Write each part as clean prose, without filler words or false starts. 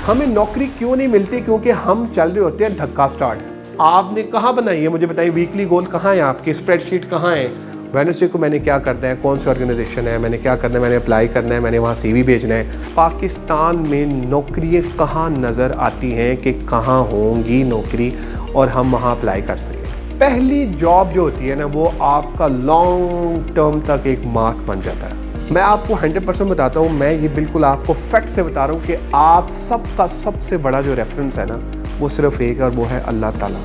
हमें नौकरी क्यों नहीं मिलती? क्योंकि हम चल रहे होते हैं धक्का स्टार्ट। आपने कहाँ बनाई है, मुझे बताइए। वीकली गोल कहाँ है आपकी, स्प्रेडशीट कहाँ है? वेडनेसडे को मैंने क्या करना है, कौन सी ऑर्गेनाइजेशन है, मैंने क्या करना है, मैंने अप्लाई करना है, मैंने वहाँ सीवी भेजना है। पाकिस्तान में नौकरियाँ कहाँ नज़र आती हैं कि कहाँ होंगी नौकरी और हम वहाँ अप्लाई कर सकें। पहली जॉब जो होती है ना, वो आपका लॉन्ग टर्म तक एक मार्क बन जाता है। मैं आपको 100% बताता हूँ, मैं ये बिल्कुल आपको फैक्ट से बता रहा हूँ कि आप सबका सबसे बड़ा जो रेफरेंस है ना, वो सिर्फ एक और वो है अल्लाह ताला।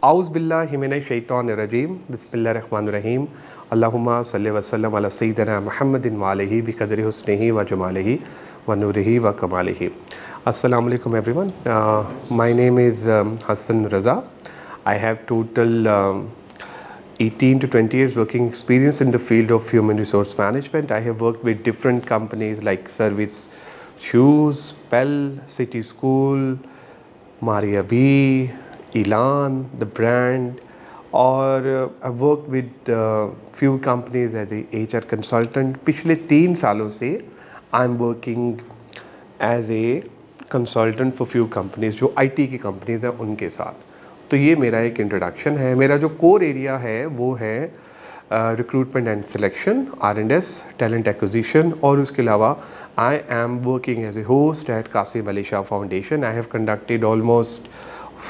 आउज़ बिल्लाहि मिनश शैतानिर रजीम, बिस्मिल्लाहिर रहमानिर रहीम, अल्लाहुम्मा सल्लि व सल्लिम अला सय्यिदिना मुहम्मदिन व आलिहि बिक़दरि हुस्निहि व जमालिहि व नूरिहि व कमालिहि। अस्सलामु अलैकुम everyone, my name is Hasan Raza. I have total 18 to 20 years working experience in the field of human resource management. I have worked with different companies like Service Shoes, Pell, City School, Maria B, Elan, the brand, और I've worked with few companies as a HR consultant. पिछले 3 सालों से I'm working as a consultant for few companies, जो IT की companies हैं उनके साथ। तो ये मेरा एक इंट्रोडक्शन है। मेरा जो कोर एरिया है वो है recruitment and selection, R&S, talent acquisition, और उसके अलावा I am working as a host at Qasim Ali Shah Foundation. I have conducted almost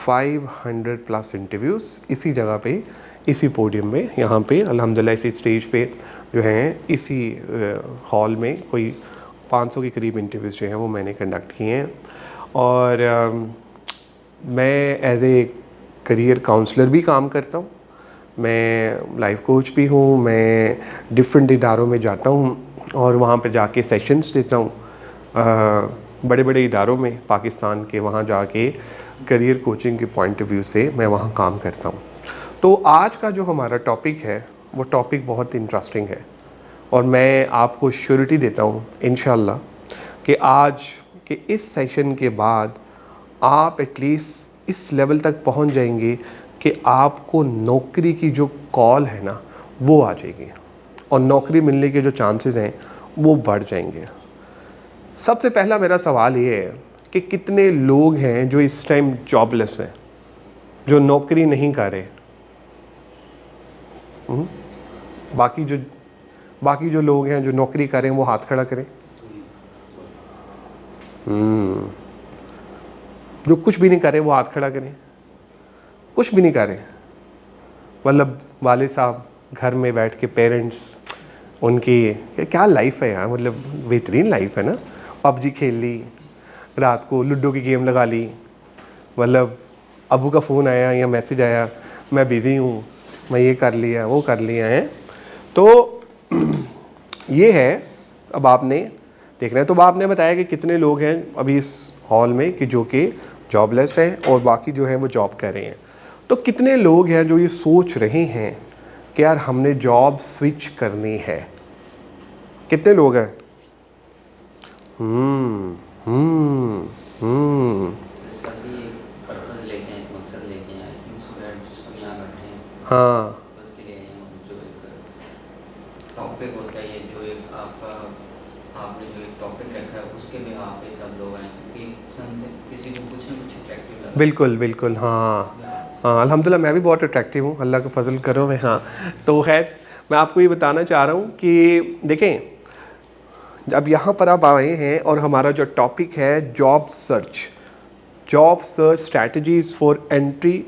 500+ interviews इसी जगह पे, इसी पोडियम में, यहाँ पे अल्हम्दुलिल्लाह इसी स्टेज पे जो हैं, इसी हॉल में कोई 500 के करीब इंटरव्यूज़ जो हैं वो मैंने कंडक्ट किए हैं। और मैं एज ए करियर काउंसलर भी काम करता हूँ, मैं लाइफ कोच भी हूँ, मैं डिफरेंट इदारों में जाता हूँ और वहाँ पर जाके सेशंस देता हूँ बड़े बड़े इदारों में पाकिस्तान के। वहाँ जाके करियर कोचिंग के पॉइंट ऑफ व्यू से मैं वहाँ काम करता हूँ। तो आज का जो हमारा टॉपिक है वो टॉपिक बहुत इंटरेस्टिंग है और मैं आपको श्योरिटी देता हूँ इंशाल्लाह कि आज के इस सेशन के बाद आप एटलीस्ट इस लेवल तक पहुंच जाएंगे कि आपको नौकरी की जो कॉल है ना वो आ जाएगी और नौकरी मिलने के जो चांसेस हैं वो बढ़ जाएंगे। सबसे पहला मेरा सवाल ये है कि कितने लोग हैं जो इस टाइम जॉबलेस हैं, जो नौकरी नहीं कर रहे? बाकी जो लोग हैं जो नौकरी कर रहे हैं वो हाथ खड़ा करें। जो कुछ भी नहीं कर रहे वो हाथ खड़ा करें। कुछ भी नहीं कर रहे, मतलब वालिद साहब घर में बैठ के, पेरेंट्स, उनकी क्या लाइफ है यार, मतलब बेहतरीन लाइफ है ना। पबजी खेल ली, रात को लूडो की गेम लगा ली, मतलब अबू का फ़ोन आया या मैसेज आया, मैं बिज़ी हूँ, मैं ये कर लिया वो कर लिया है। तो ये है। अब आपने देखना है, तो आपने बताया कि कितने लोग हैं अभी इस हॉल में कि जो कि जॉबलेस हैं और बाकी जो है वो जॉब कर रहे हैं। तो कितने लोग हैं जो ये सोच रहे हैं कि यार हमने जॉब स्विच करनी है? कितने लोग हैं? हाँ, टॉपिक होता है, जो एक आपका आपने जो एक टॉपिक रखा है उसके भी आप पे सब लोग हैं कि किसी को कुछ ना कुछ अट्रैक्टिव लगा। बिल्कुल बिल्कुल, हाँ हाँ, अल्हम्दुलिल्लाह मैं भी बहुत अट्रैक्टिव हूँ, अल्लाह का फजल करो मैं। हाँ, तो खैर मैं आपको ये बताना चाह रहा हूँ कि देखें, अब यहाँ पर आप आए हैं और हमारा जो टॉपिक है job search strategies for entry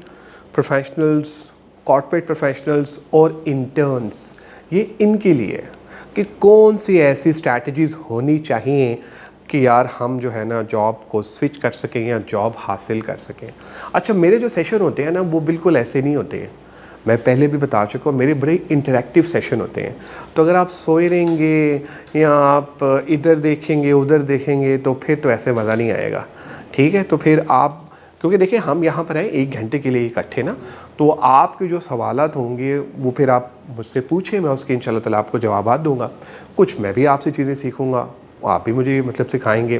professionals, corporate professionals और इंटर्न्स। ये इनके लिए है कि कौन सी ऐसी स्ट्रैटेजीज़ होनी चाहिए कि यार हम जो है ना जॉब को स्विच कर सकें या जॉब हासिल कर सकें। अच्छा, मेरे जो सेशन होते हैं ना वो बिल्कुल ऐसे नहीं होते हैं, मैं पहले भी बता चुका हूँ, मेरे बड़े इंटरैक्टिव सेशन होते हैं। तो अगर आप सोए रहेंगे या आप इधर देखेंगे उधर देखेंगे तो फिर तो ऐसे मज़ा नहीं आएगा, ठीक है? तो फिर आप, क्योंकि देखिए हम यहाँ पर हैं 1 घंटे के लिए इकट्ठे ना, तो आपके जो सवालात होंगे वो फिर आप मुझसे पूछे, मैं उसके इंशाल्लाह ताला आपको जवाबात दूंगा। कुछ मैं भी आपसे चीज़ें सीखूंगा, आप भी मुझे मतलब सिखाएंगे।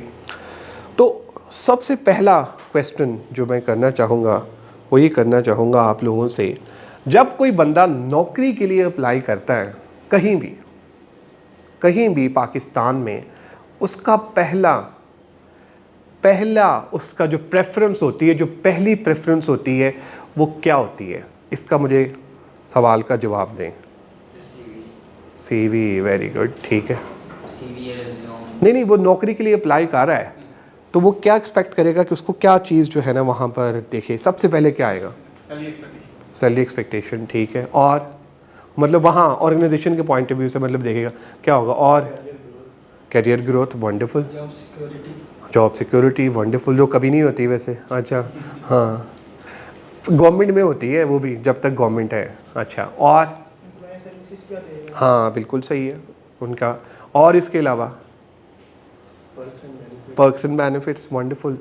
तो सबसे पहला क्वेश्चन जो मैं करना चाहूँगा वो ये करना चाहूँगा आप लोगों से, जब कोई बंदा नौकरी के लिए अप्लाई करता है कहीं भी पाकिस्तान में, उसका पहला पहला उसका जो प्रेफरेंस होती है, जो पहली प्रेफरेंस होती है वो क्या होती है? इसका मुझे सवाल का जवाब दें। CV, वेरी गुड, ठीक है। नहीं, वो नौकरी के लिए अप्लाई कर रहा है तो वो क्या एक्सपेक्ट करेगा कि उसको क्या चीज़ जो है ना वहाँ पर देखे? सबसे पहले क्या आएगा? सैलरी एक्सपेक्टेशन, ठीक है। और मतलब वहाँ ऑर्गेनाइजेशन के पॉइंट ऑफ व्यू से मतलब देखेगा क्या होगा? और career growth, wonderful. Job security, wonderful, जो कभी नहीं होती वैसे। अच्छा, हाँ, गवर्नमेंट में होती है वो भी, जब तक गवर्नमेंट है। अच्छा, और हाँ बिल्कुल सही है उनका। और इसके अलावा पर्क्स एंड बेनिफिट्स, वंडरफुल।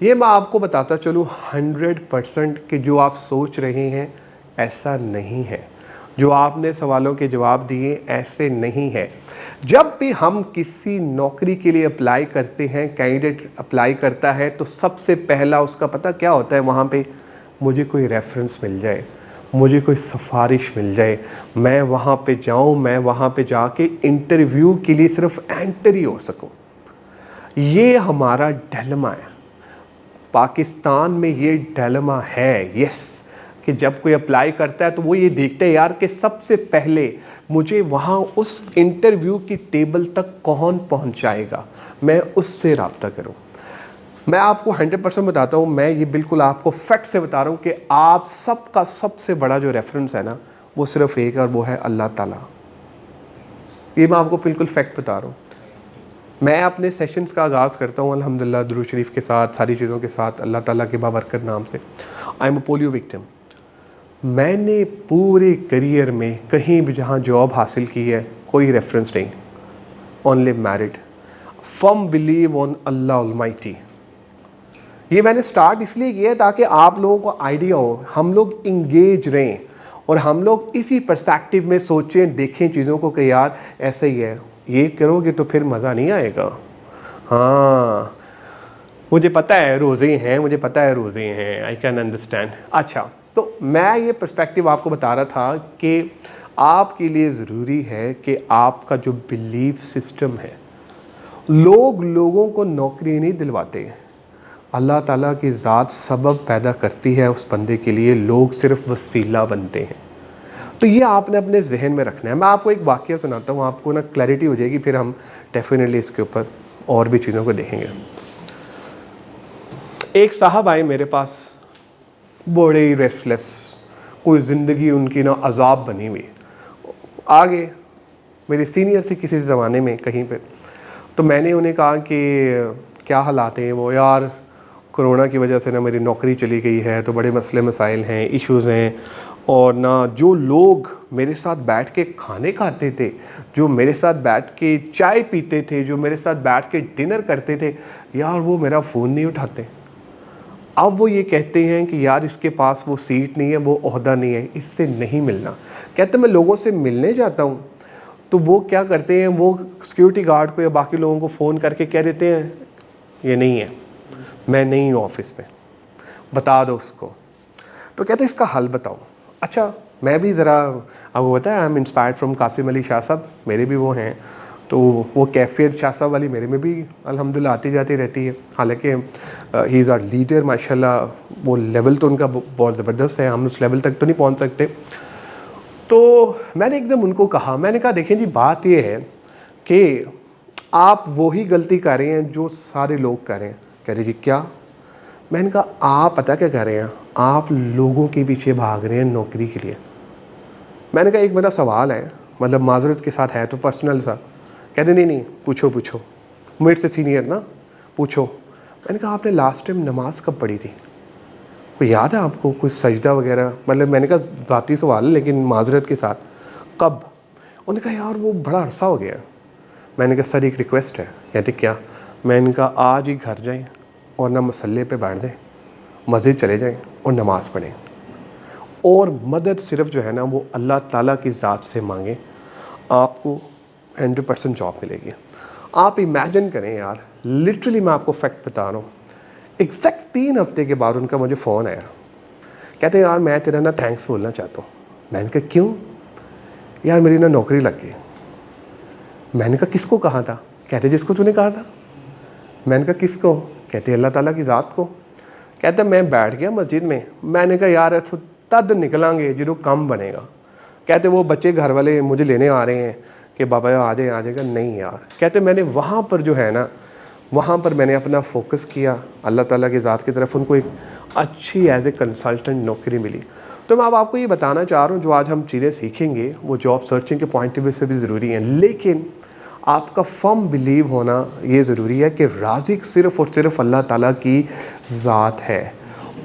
ये मैं आपको बताता चलूँ 100% कि जो आप सोच रहे हैं ऐसा नहीं है, जो आपने सवालों के जवाब दिए ऐसे नहीं है। जब भी हम किसी नौकरी के लिए अप्लाई करते हैं, कैंडिडेट अप्लाई करता है, तो सबसे पहला उसका पता क्या होता है वहाँ पे? मुझे कोई रेफरेंस मिल जाए, मुझे कोई सिफारिश मिल जाए, मैं वहाँ पे जाऊँ, मैं वहाँ पे जाके इंटरव्यू के लिए सिर्फ एंटर ही हो सकूँ। ये हमारा डिलेमा है, पाकिस्तान में ये डिलेमा है, यस, कि जब कोई अप्लाई करता है तो वो ये देखते हैं यार कि सबसे पहले मुझे वहाँ उस इंटरव्यू की टेबल तक कौन पहुँचाएगा, मैं उससे रब्ता करूँ। मैं आपको 100% बताता हूँ, मैं ये बिल्कुल आपको फैक्ट से बता रहा हूँ कि आप सबका सबसे बड़ा जो रेफरेंस है ना वो सिर्फ एक, और वो है अल्लाह ताला। ये मैं आपको बिल्कुल फैक्ट बता रहा हूँ। मैं अपने सेशंस का आगाज़ करता हूँ अल्हम्दुलिल्लाह दुरूद शरीफ के साथ, सारी चीज़ों के साथ, अल्लाह ताला के बाबरकत नाम से। I am a polio victim. मैंने पूरे करियर में कहीं भी जहाँ जॉब हासिल की है कोई रेफरेंस नहीं, only married, firm believe on Allah Almighty. ये मैंने स्टार्ट इसलिए किया ताकि आप लोगों को आइडिया हो, हम लोग इंगेज रहें और हम लोग इसी पर्सपेक्टिव में सोचें, देखें चीज़ों को कि यार ऐसे ही है, ये करोगे तो फिर मज़ा नहीं आएगा। हाँ, मुझे पता है रोज़े हैं, मुझे पता है रोज़े हैं, आई कैन अंडरस्टैंड। अच्छा, तो मैं ये पर्सपेक्टिव आपको बता रहा था कि आपके लिए ज़रूरी है कि आपका जो बिलीफ सिस्टम है, लोग लोगों को नौकरी नहीं दिलवाते, अल्लाह ताला की ज़ात सबब पैदा करती है उस बंदे के लिए, लोग सिर्फ वसीला बनते हैं। तो ये आपने अपने जहन में रखना है। मैं आपको एक वाक़या सुनाता हूँ, आपको ना क्लैरिटी हो जाएगी, फिर हम डेफिनेटली इसके ऊपर और भी चीज़ों को देखेंगे। एक साहब आए मेरे पास, बड़े ही रेस्टलेस, कोई ज़िंदगी उनकी ना अजाब बनी हुई। आगे मेरे सीनियर थे किसी ज़माने में कहीं पे, तो मैंने उन्हें कहा कि क्या हालात हैं? वो, यार कोरोना की वजह से ना मेरी नौकरी चली गई है, तो बड़े मसले मसाइल हैं, इश्यूज़ हैं, और ना जो लोग मेरे साथ बैठ के खाने खाते थे, जो मेरे साथ बैठ के चाय पीते थे, जो मेरे साथ बैठ के डिनर करते थे, यार वो मेरा फ़ोन नहीं उठाते। अब वो ये कहते हैं कि यार इसके पास वो सीट नहीं है, वो ओहदा नहीं है, इससे नहीं मिलना। कहते मैं लोगों से मिलने जाता हूँ तो वो क्या करते हैं, वो सिक्योरिटी गार्ड को या बाकी लोगों को फ़ोन करके कह देते हैं ये नहीं है, मैं नहीं हूँ ऑफिस में, बता दो उसको। तो कहते हैं इसका हल बताओ। अच्छा, मैं भी ज़रा, आपको पता है I am inspired from Qasim Ali Shah साहब, मेरे भी वो हैं, तो वो कैफियत शाह साहब वाली मेरे में भी अल्हम्दुलिल्लाह आती जाती रहती है। हालांकि ही इज़ आवर लीडर माशाल्लाह, वो लेवल तो उनका बहुत ज़बरदस्त है, हम उस लेवल तक तो नहीं पहुंच सकते। तो मैंने एकदम उनको कहा, मैंने कहा देखें जी बात ये है कि आप वही गलती कर रहे हैं जो सारे लोग कर रहे हैं। कह रहे जी क्या? मैंने कहा आप पता क्या कर रहे हैं, आप लोगों के पीछे भाग रहे हैं नौकरी के लिए। मैंने कहा एक मेरा सवाल है, मतलब माजरत के साथ है तो पर्सनल सा। कहते नहीं पूछो पूछो, मेरे से सीनियर ना, पूछो। मैंने कहा आपने लास्ट टाइम नमाज कब पढ़ी थी? कोई याद है आपको, कोई सजदा वगैरह? मतलब मैंने कहा ज़ाती सवाल है लेकिन माजरत के साथ, कब? उन्होंने कहा यार वो बड़ा अरसा हो गया। मैंने कहा सर एक रिक्वेस्ट है। कहते क्या? मैंने कहा आज ही घर जाएं और ना मसल्ले पे बैठ दें, मस्जिद चले जाएं और नमाज़ पढ़ें, और मदद सिर्फ जो है ना वो अल्लाह ताला की ज़ात से मांगें, आपको 100% जॉब मिलेगी। आप इमेजिन करें यार, लिटरली मैं आपको फैक्ट बता रहा हूँ, एग्जैक्ट 3 हफ्ते के बाद उनका मुझे फ़ोन आया। कहते यार मैं तेरा ना थैंक्स बोलना चाहता हूँ। मैंने कहा क्यों? यार मेरी ना नौकरी लग गई। मैंने कहा किसको कहा था? कहते जिसको तूने कहा था। मैंने कहा किसको? कहते अल्लाह ताला की ज़ात को। कहते मैं बैठ गया मस्जिद में, मैंने कहा यार इत्थों तद निकलांगे जो कम बनेगा। कहते वो बच्चे घर वाले मुझे लेने आ रहे हैं कि बाबा आ जाएगा। नहीं यार, कहते मैंने वहाँ पर जो है ना, वहाँ पर मैंने अपना फोकस किया अल्लाह ताला की ज़ात की तरफ, उनको एक अच्छी एज ए कंसल्टेंट नौकरी मिली। तो मैं अब आपको ये बताना चाह रहा हूँ, जो आज हम चीज़ें सीखेंगे वो जॉब सर्चिंग के पॉइंट ऑफ व्यू से भी ज़रूरी हैं, लेकिन आपका फर्म बिलीव होना ये ज़रूरी है कि राज़िक सिर्फ़ और सिर्फ अल्लाह ताला की ज़ात है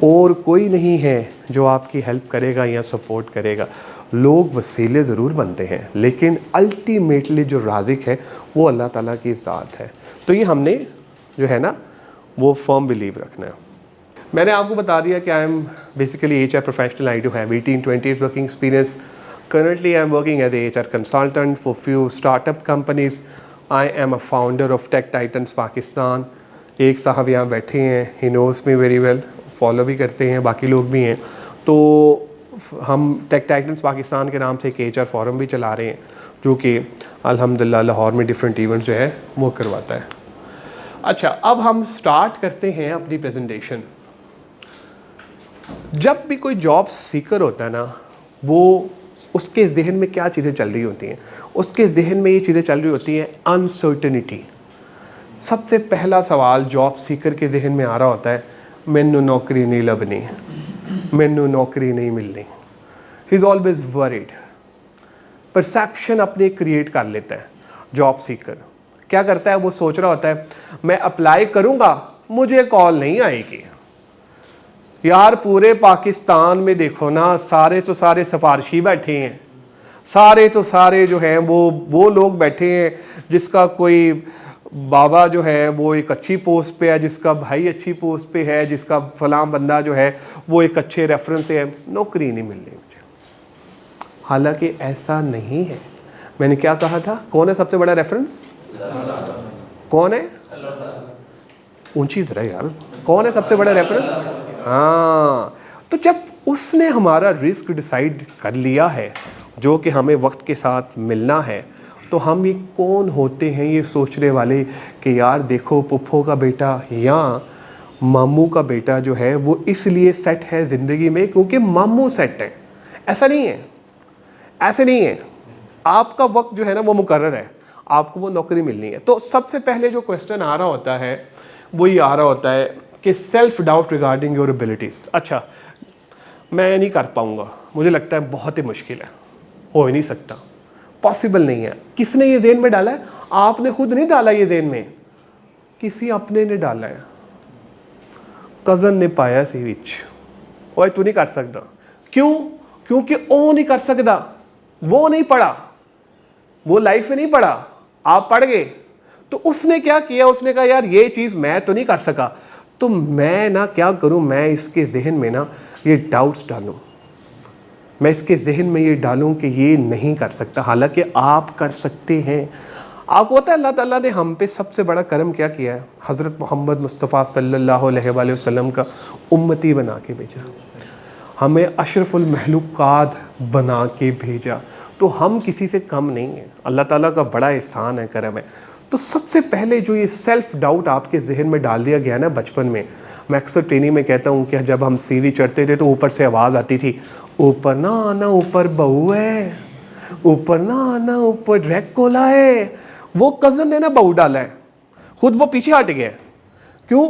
और कोई नहीं है जो आपकी हेल्प करेगा या सपोर्ट करेगा। लोग वसीले ज़रूर बनते हैं, लेकिन अल्टीमेटली जो राज़िक है वो अल्लाह ताला की ज़ात है। तो ये हमने जो है ना वो फर्म बिलीव रखना है। मैंने आपको बता दिया कि I am basically HR professional, I do have 18-20 years working experience. Currently, I am working as a HR consultant for few startup companies. I am a founder of Tech Titans Pakistan. एक साहब यहाँ बैठे हैं, he knows me very well, follow भी करते हैं, बाकी लोग भी हैं। तो हम Tech Titans पाकिस्तान के नाम से एक HR फोरम भी चला रहे हैं, जो कि अल्हम्दुलिल्लाह लाहौर में डिफरेंट इवेंट्स जो है वो करवाता है। अच्छा, अब हम स्टार्ट करते हैं अपनी प्रेजेंटेशन। जब भी कोई जॉब सीकर होता है ना, वो उसके जहन में क्या चीज़ें चल रही होती हैं, उसके जहन में ये चीज़ें चल रही होती हैं अनसर्टेनिटी। सबसे पहला सवाल जॉब सीकर के जहन में आ रहा होता है, मैनू नौकरी नहीं लभनी, मैनू नौकरी नहीं मिलनी। He is always worried. Perception अपने क्रिएट कर लेता है। जॉब सीकर क्या करता है, वो सोच रहा होता है मैं अप्लाई करूँगा, मुझे कॉल नहीं आएगी। यार पूरे पाकिस्तान में देखो ना, सारे तो सारे सिफारशी बैठे हैं, सारे तो सारे जो हैं वो लोग बैठे हैं जिसका कोई बाबा जो है वो एक अच्छी पोस्ट पे है, जिसका भाई अच्छी पोस्ट पे है, जिसका फलां बंदा जो है वो एक अच्छे रेफरेंस से है, नौकरी नहीं मिल रही मुझे। हालांकि ऐसा नहीं है। मैंने क्या कहा था, कौन है सबसे बड़ा रेफरेंस? कौन है? ऊंची जरा यार, कौन है सबसे बड़ा रेफरेंस? हाँ, तो जब उसने हमारा रिस्क डिसाइड कर लिया है, जो कि हमें वक्त के साथ मिलना है, तो हम ये कौन होते हैं ये सोचने वाले कि यार देखो पुप्पो का बेटा या मामू का बेटा जो है वो इसलिए सेट है ज़िंदगी में क्योंकि मामू सेट है। ऐसा नहीं है, ऐसे नहीं है। आपका वक्त जो है ना वो मुकर्रर है, आपको वो नौकरी मिलनी है। तो सबसे पहले जो क्वेश्चन आ रहा होता है वो ये आ रहा होता है कि self doubt regarding your abilities. अच्छा, मैं नहीं कर पाऊँगा, मुझे लगता है बहुत ही मुश्किल है, हो ही नहीं सकता, पॉसिबल नहीं है। किसने ये जेन में डाला है? आपने खुद नहीं डाला ये जेन में, किसी अपने ने डाला है। कज़न ने पाया सी विच, ओए तू नहीं कर सकता। क्यों? क्योंकि वो नहीं कर सकता, वो नहीं पढ़ा, वो लाइफ में नहीं पढ़ा, आप पढ़ गए। तो उसने क्या किया, उसने कहा यार ये चीज़ मैं तो नहीं कर सका, तो मैं ना क्या करूं, मैं इसके जहन में ना ये डाउट्स डालूं, मैं इसके जहन में ये डालूं कि ये नहीं कर सकता, हालांकि आप कर सकते हैं। आपको पता है अल्लाह ताला ने हम पे सबसे बड़ा करम क्या किया है? हज़रत मोहम्मद मुस्तफ़ा सल्लल्लाहु अलैहि वसल्लम का उम्मती बना के भेजा, हमें अशरफुल महलूकात बना के भेजा। तो हम किसी से कम नहीं हैं, अल्लाह ताला का बड़ा एहसान है, करम है। तो सबसे पहले जो ये सेल्फ डाउट आपके जहन में डाल दिया गया ना बचपन में, मैं अक्सर ट्रेनिंग में कहता हूँ कि जब हम सीढ़ी चढ़ते थे तो ऊपर से आवाज़ आती थी, ऊपर ना आना, ऊपर बहू है, ऊपर ना आना, ऊपर ड्रैकुला है। वो कज़न ने ना बहू डाला है, खुद वो पीछे हट गया। क्यों?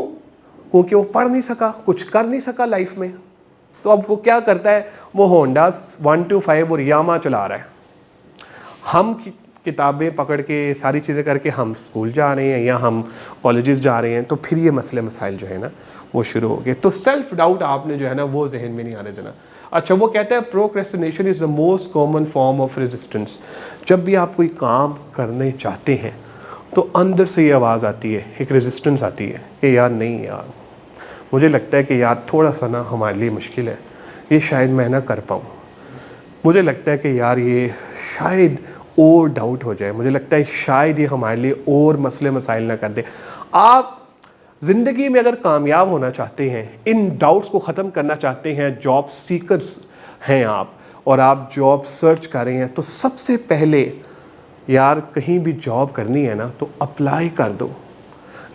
क्योंकि वो पढ़ नहीं सका, कुछ कर नहीं सका लाइफ में। तो अब वो क्या करता है, वो होंडा 125 और यामा चला रहा है। हम किताबें पकड़ के सारी चीज़ें करके हम स्कूल जा रहे हैं या हम कॉलेजेस जा रहे हैं, तो फिर ये मसले मसाइल जो है ना वो शुरू हो गए। तो सेल्फ डाउट आपने जो है ना वो जहन में नहीं आने देना। अच्छा, वो कहता है procrastination is the most common form of resistance. जब भी आप कोई काम करने चाहते हैं तो अंदर से ये आवाज़ आती है, एक रेजिस्टेंस आती है कि यार नहीं यार, मुझे लगता है कि यार थोड़ा सा ना हमारे लिए मुश्किल है, ये शायद मैं ना कर पाऊँ, मुझे लगता है कि यार ये शायद और डाउट हो जाए, मुझे लगता है शायद ये हमारे लिए और मसले मसाइल ना कर दे। आप ज़िंदगी में अगर कामयाब होना चाहते हैं, इन डाउट्स को ख़त्म करना चाहते हैं, जॉब सीकर्स हैं आप और आप जॉब सर्च कर रहे हैं, तो सबसे पहले यार कहीं भी जॉब करनी है ना तो अप्लाई कर दो।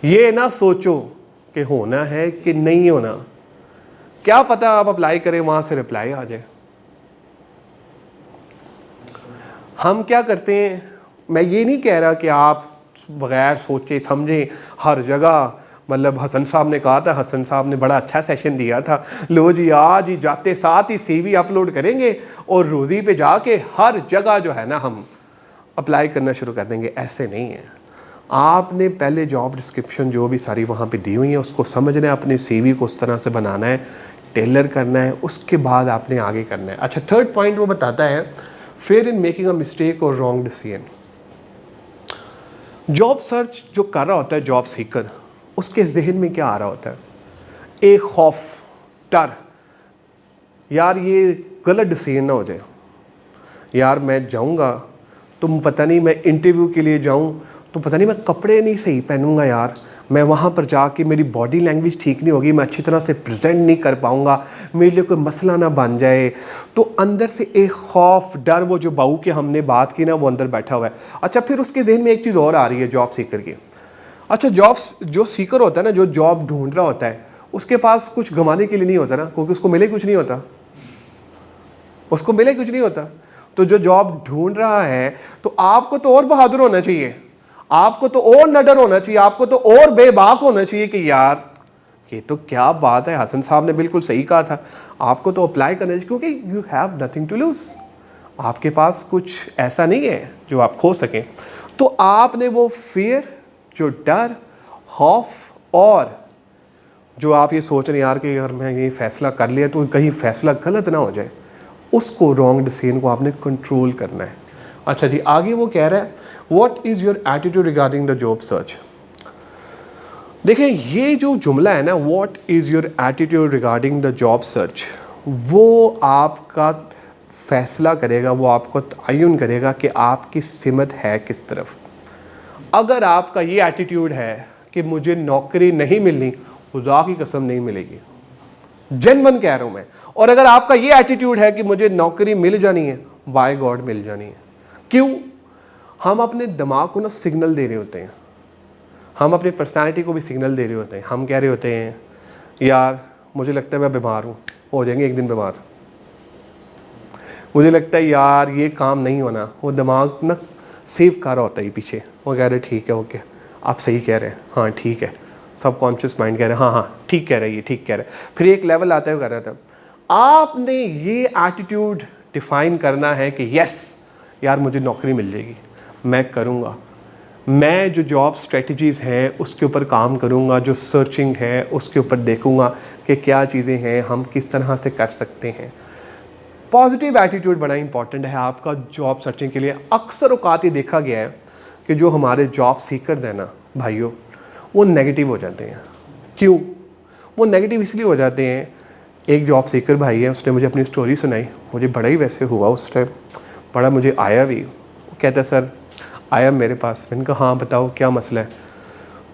ये ना सोचो कि होना है कि नहीं होना। क्या पता आप अप्लाई करें वहाँ से रिप्लाई आ जाए। हम क्या करते हैं, मैं ये नहीं कह रहा कि आप बगैर सोचे समझे हर जगह, मतलब हसन साहब ने कहा था, हसन साहब ने बड़ा अच्छा सेशन दिया था, लो जी आज ही जाते साथ ही CV अपलोड करेंगे और रोज़ी पे जाके हर जगह जो है ना हम अप्लाई करना शुरू कर देंगे। ऐसे नहीं है। आपने पहले जॉब डिस्क्रिप्शन जो भी सारी वहाँ पे दी हुई है उसको समझना है, अपने CV को उस तरह से बनाना है, टेलर करना है, उसके बाद आपने आगे करना है। अच्छा, थर्ड पॉइंट वो बताता है fair in making a mistake और रॉन्ग डिसीजन। जॉब सर्च जो कर रहा होता है जॉब सीकर, उसके जहन में क्या आ रहा होता है? एक खौफ, डर, यार ये गलत डिसीजन ना हो जाए, यार मैं जाऊंगा तो पता नहीं, मैं इंटरव्यू के लिए जाऊं तो पता नहीं मैं कपड़े नहीं सही पहनूंगा, यार मैं वहाँ पर जाके मेरी बॉडी लैंग्वेज ठीक नहीं होगी, मैं अच्छी तरह से प्रेजेंट नहीं कर पाऊंगा, मेरे लिए कोई मसला ना बन जाए। तो अंदर से एक खौफ, डर, वो जो बाऊ के हमने बात की ना, वो अंदर बैठा हुआ है। अच्छा, फिर उसके जहन में एक चीज़ और आ रही है जॉब सीकर की। अच्छा, जॉब जो सीकर होता है ना, जो जॉब ढूंढ रहा होता है, उसके पास कुछ गंवाने के लिए नहीं होता ना, क्योंकि उसको मिले कुछ नहीं होता, उसको मिले कुछ नहीं होता। तो जो जॉब ढूंढ रहा है, तो आपको तो और बहादुर होना चाहिए, आपको तो और नडर होना चाहिए, आपको तो और बेबाक होना चाहिए कि यार ये तो क्या बात है, हसन साहब ने बिल्कुल सही कहा था, आपको तो अप्लाई करना चाहिए, क्योंकि you have nothing to lose, आपके पास कुछ ऐसा नहीं है जो आप खो सकें। तो आपने वो फियर, जो डर, खौफ, और जो आप ये सोच रहे हैं यार कि अगर मैं ये फैसला कर लिया तो कहीं फैसला गलत ना हो जाए, उसको, रॉन्ग डिसीजन को आपने कंट्रोल करना है। अच्छा जी, आगे वो कह रहा है what is your attitude regarding the job search. देखें, ये जो जुमला है ना, what is your attitude regarding the job search, वो आपका फैसला करेगा, वो आपको तयन करेगा कि आपकी सिमत है किस तरफ। अगर आपका ये एटीट्यूड है कि मुझे नौकरी नहीं मिलनी, खुदा की कसम नहीं मिलेगी, जेन्युइन कह रहा हूं मैं। और अगर आपका ये एटीट्यूड है कि मुझे नौकरी मिल जानी है, बाय गॉड मिल जानी है। क्यों? हम अपने दिमाग को ना सिग्नल दे रहे होते हैं, हम अपनी पर्सनालिटी को भी सिग्नल दे रहे होते हैं। हम कह रहे होते हैं यार मुझे लगता है मैं बीमार हूँ, हो जाएंगे एक दिन बीमार, मुझे लगता है यार ये काम नहीं होना, वो दिमाग ना सेव कर रहा होता है पीछे, वो कह रहे ठीक है, ओके आप सही कह रहे हैं, हाँ ठीक है, सबकॉन्शियस माइंड कह रहे हैं हाँ हाँ ठीक कह रहे हैं, ये ठीक कह रहे हैं। फिर एक लेवल आता है, वो कह रहा था आपने ये एटीट्यूड डिफाइन करना है कि यस यार मुझे नौकरी मिल जाएगी, मैं करूँगा, मैं जो जॉब स्ट्रेटजीज़ हैं उसके ऊपर काम करूँगा, जो सर्चिंग है उसके ऊपर देखूँगा कि क्या चीज़ें हैं, हम किस तरह से कर सकते हैं। पॉजिटिव एटीट्यूड बड़ा इंपॉर्टेंट है आपका जॉब सर्चिंग के लिए। अक्सर औकात ये देखा गया है कि जो हमारे जॉब सीकर्स हैं ना भाइयों, वो नेगेटिव हो जाते हैं। क्यों वो नेगेटिव इसलिए हो जाते हैं? एक जॉब सीकर भाई है, उसने मुझे अपनी स्टोरी सुनाई, मुझे बड़ा ही वैसे हुआ उस टाइम, बड़ा मुझे आया भी। वो कहता है सर आया मेरे पास, मैंने कहा हाँ बताओ क्या मसला है।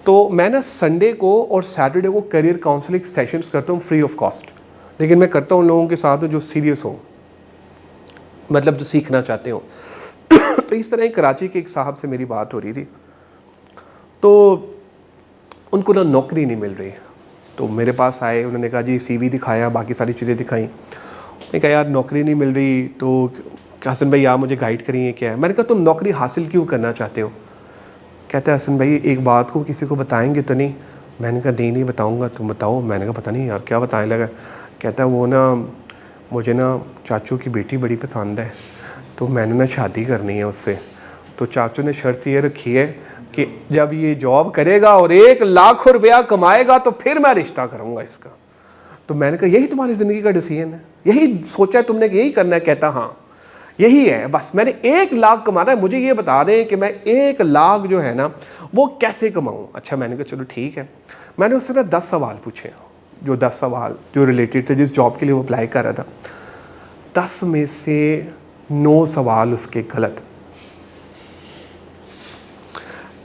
तो मैं ना संडे को और सैटरडे को करियर काउंसलिंग सेशंस करता हूँ फ्री ऑफ कॉस्ट, लेकिन मैं करता हूँ उन लोगों के साथ जो सीरियस हो, मतलब जो सीखना चाहते हो। तो इस तरह ही कराची के एक साहब से मेरी बात हो रही थी, तो उनको ना नौकरी नहीं मिल रही, तो मेरे पास आए, उन्होंने कहा जी CV दिखाया, बाकी सारी चीज़ें दिखाई। मैंने कहा यार नौकरी नहीं मिल रही, तो हसन भाई आप मुझे गाइड करिए क्या है। मैंने कहा तुम नौकरी हासिल क्यों करना चाहते हो? कहते हैं हसन भाई एक बात को किसी को बताएंगे तो नहीं? मैंने कहा नहीं बताऊँगा, तुम बताओ। मैंने कहा पता नहीं यार क्या बताने लगा। कहता है वो ना मुझे ना चाचू की बेटी बड़ी पसंद है, तो मैंने ना शादी करनी है उससे, तो चाचू ने शर्त ये रखी है कि जब ये जॉब करेगा और 1 लाख रुपया कमाएगा तो फिर मैं रिश्ता करूँगा इसका। तो मैंने कहा यही तुम्हारी ज़िंदगी का डिसीजन है, यही सोचा है तुमने कि यही करना है? कहता हाँ यही है, बस मैंने 1 लाख कमाना है, मुझे ये बता दें कि मैं 1 लाख जो है ना वो कैसे कमाऊँ। अच्छा मैंने कहा चलो ठीक है। मैंने उससे ना 10 सवाल पूछे, जो 10 सवाल जो रिलेटेड थे जिस जॉब के लिए वो अप्लाई कर रहा था। 10 में से 9 सवाल उसके गलत,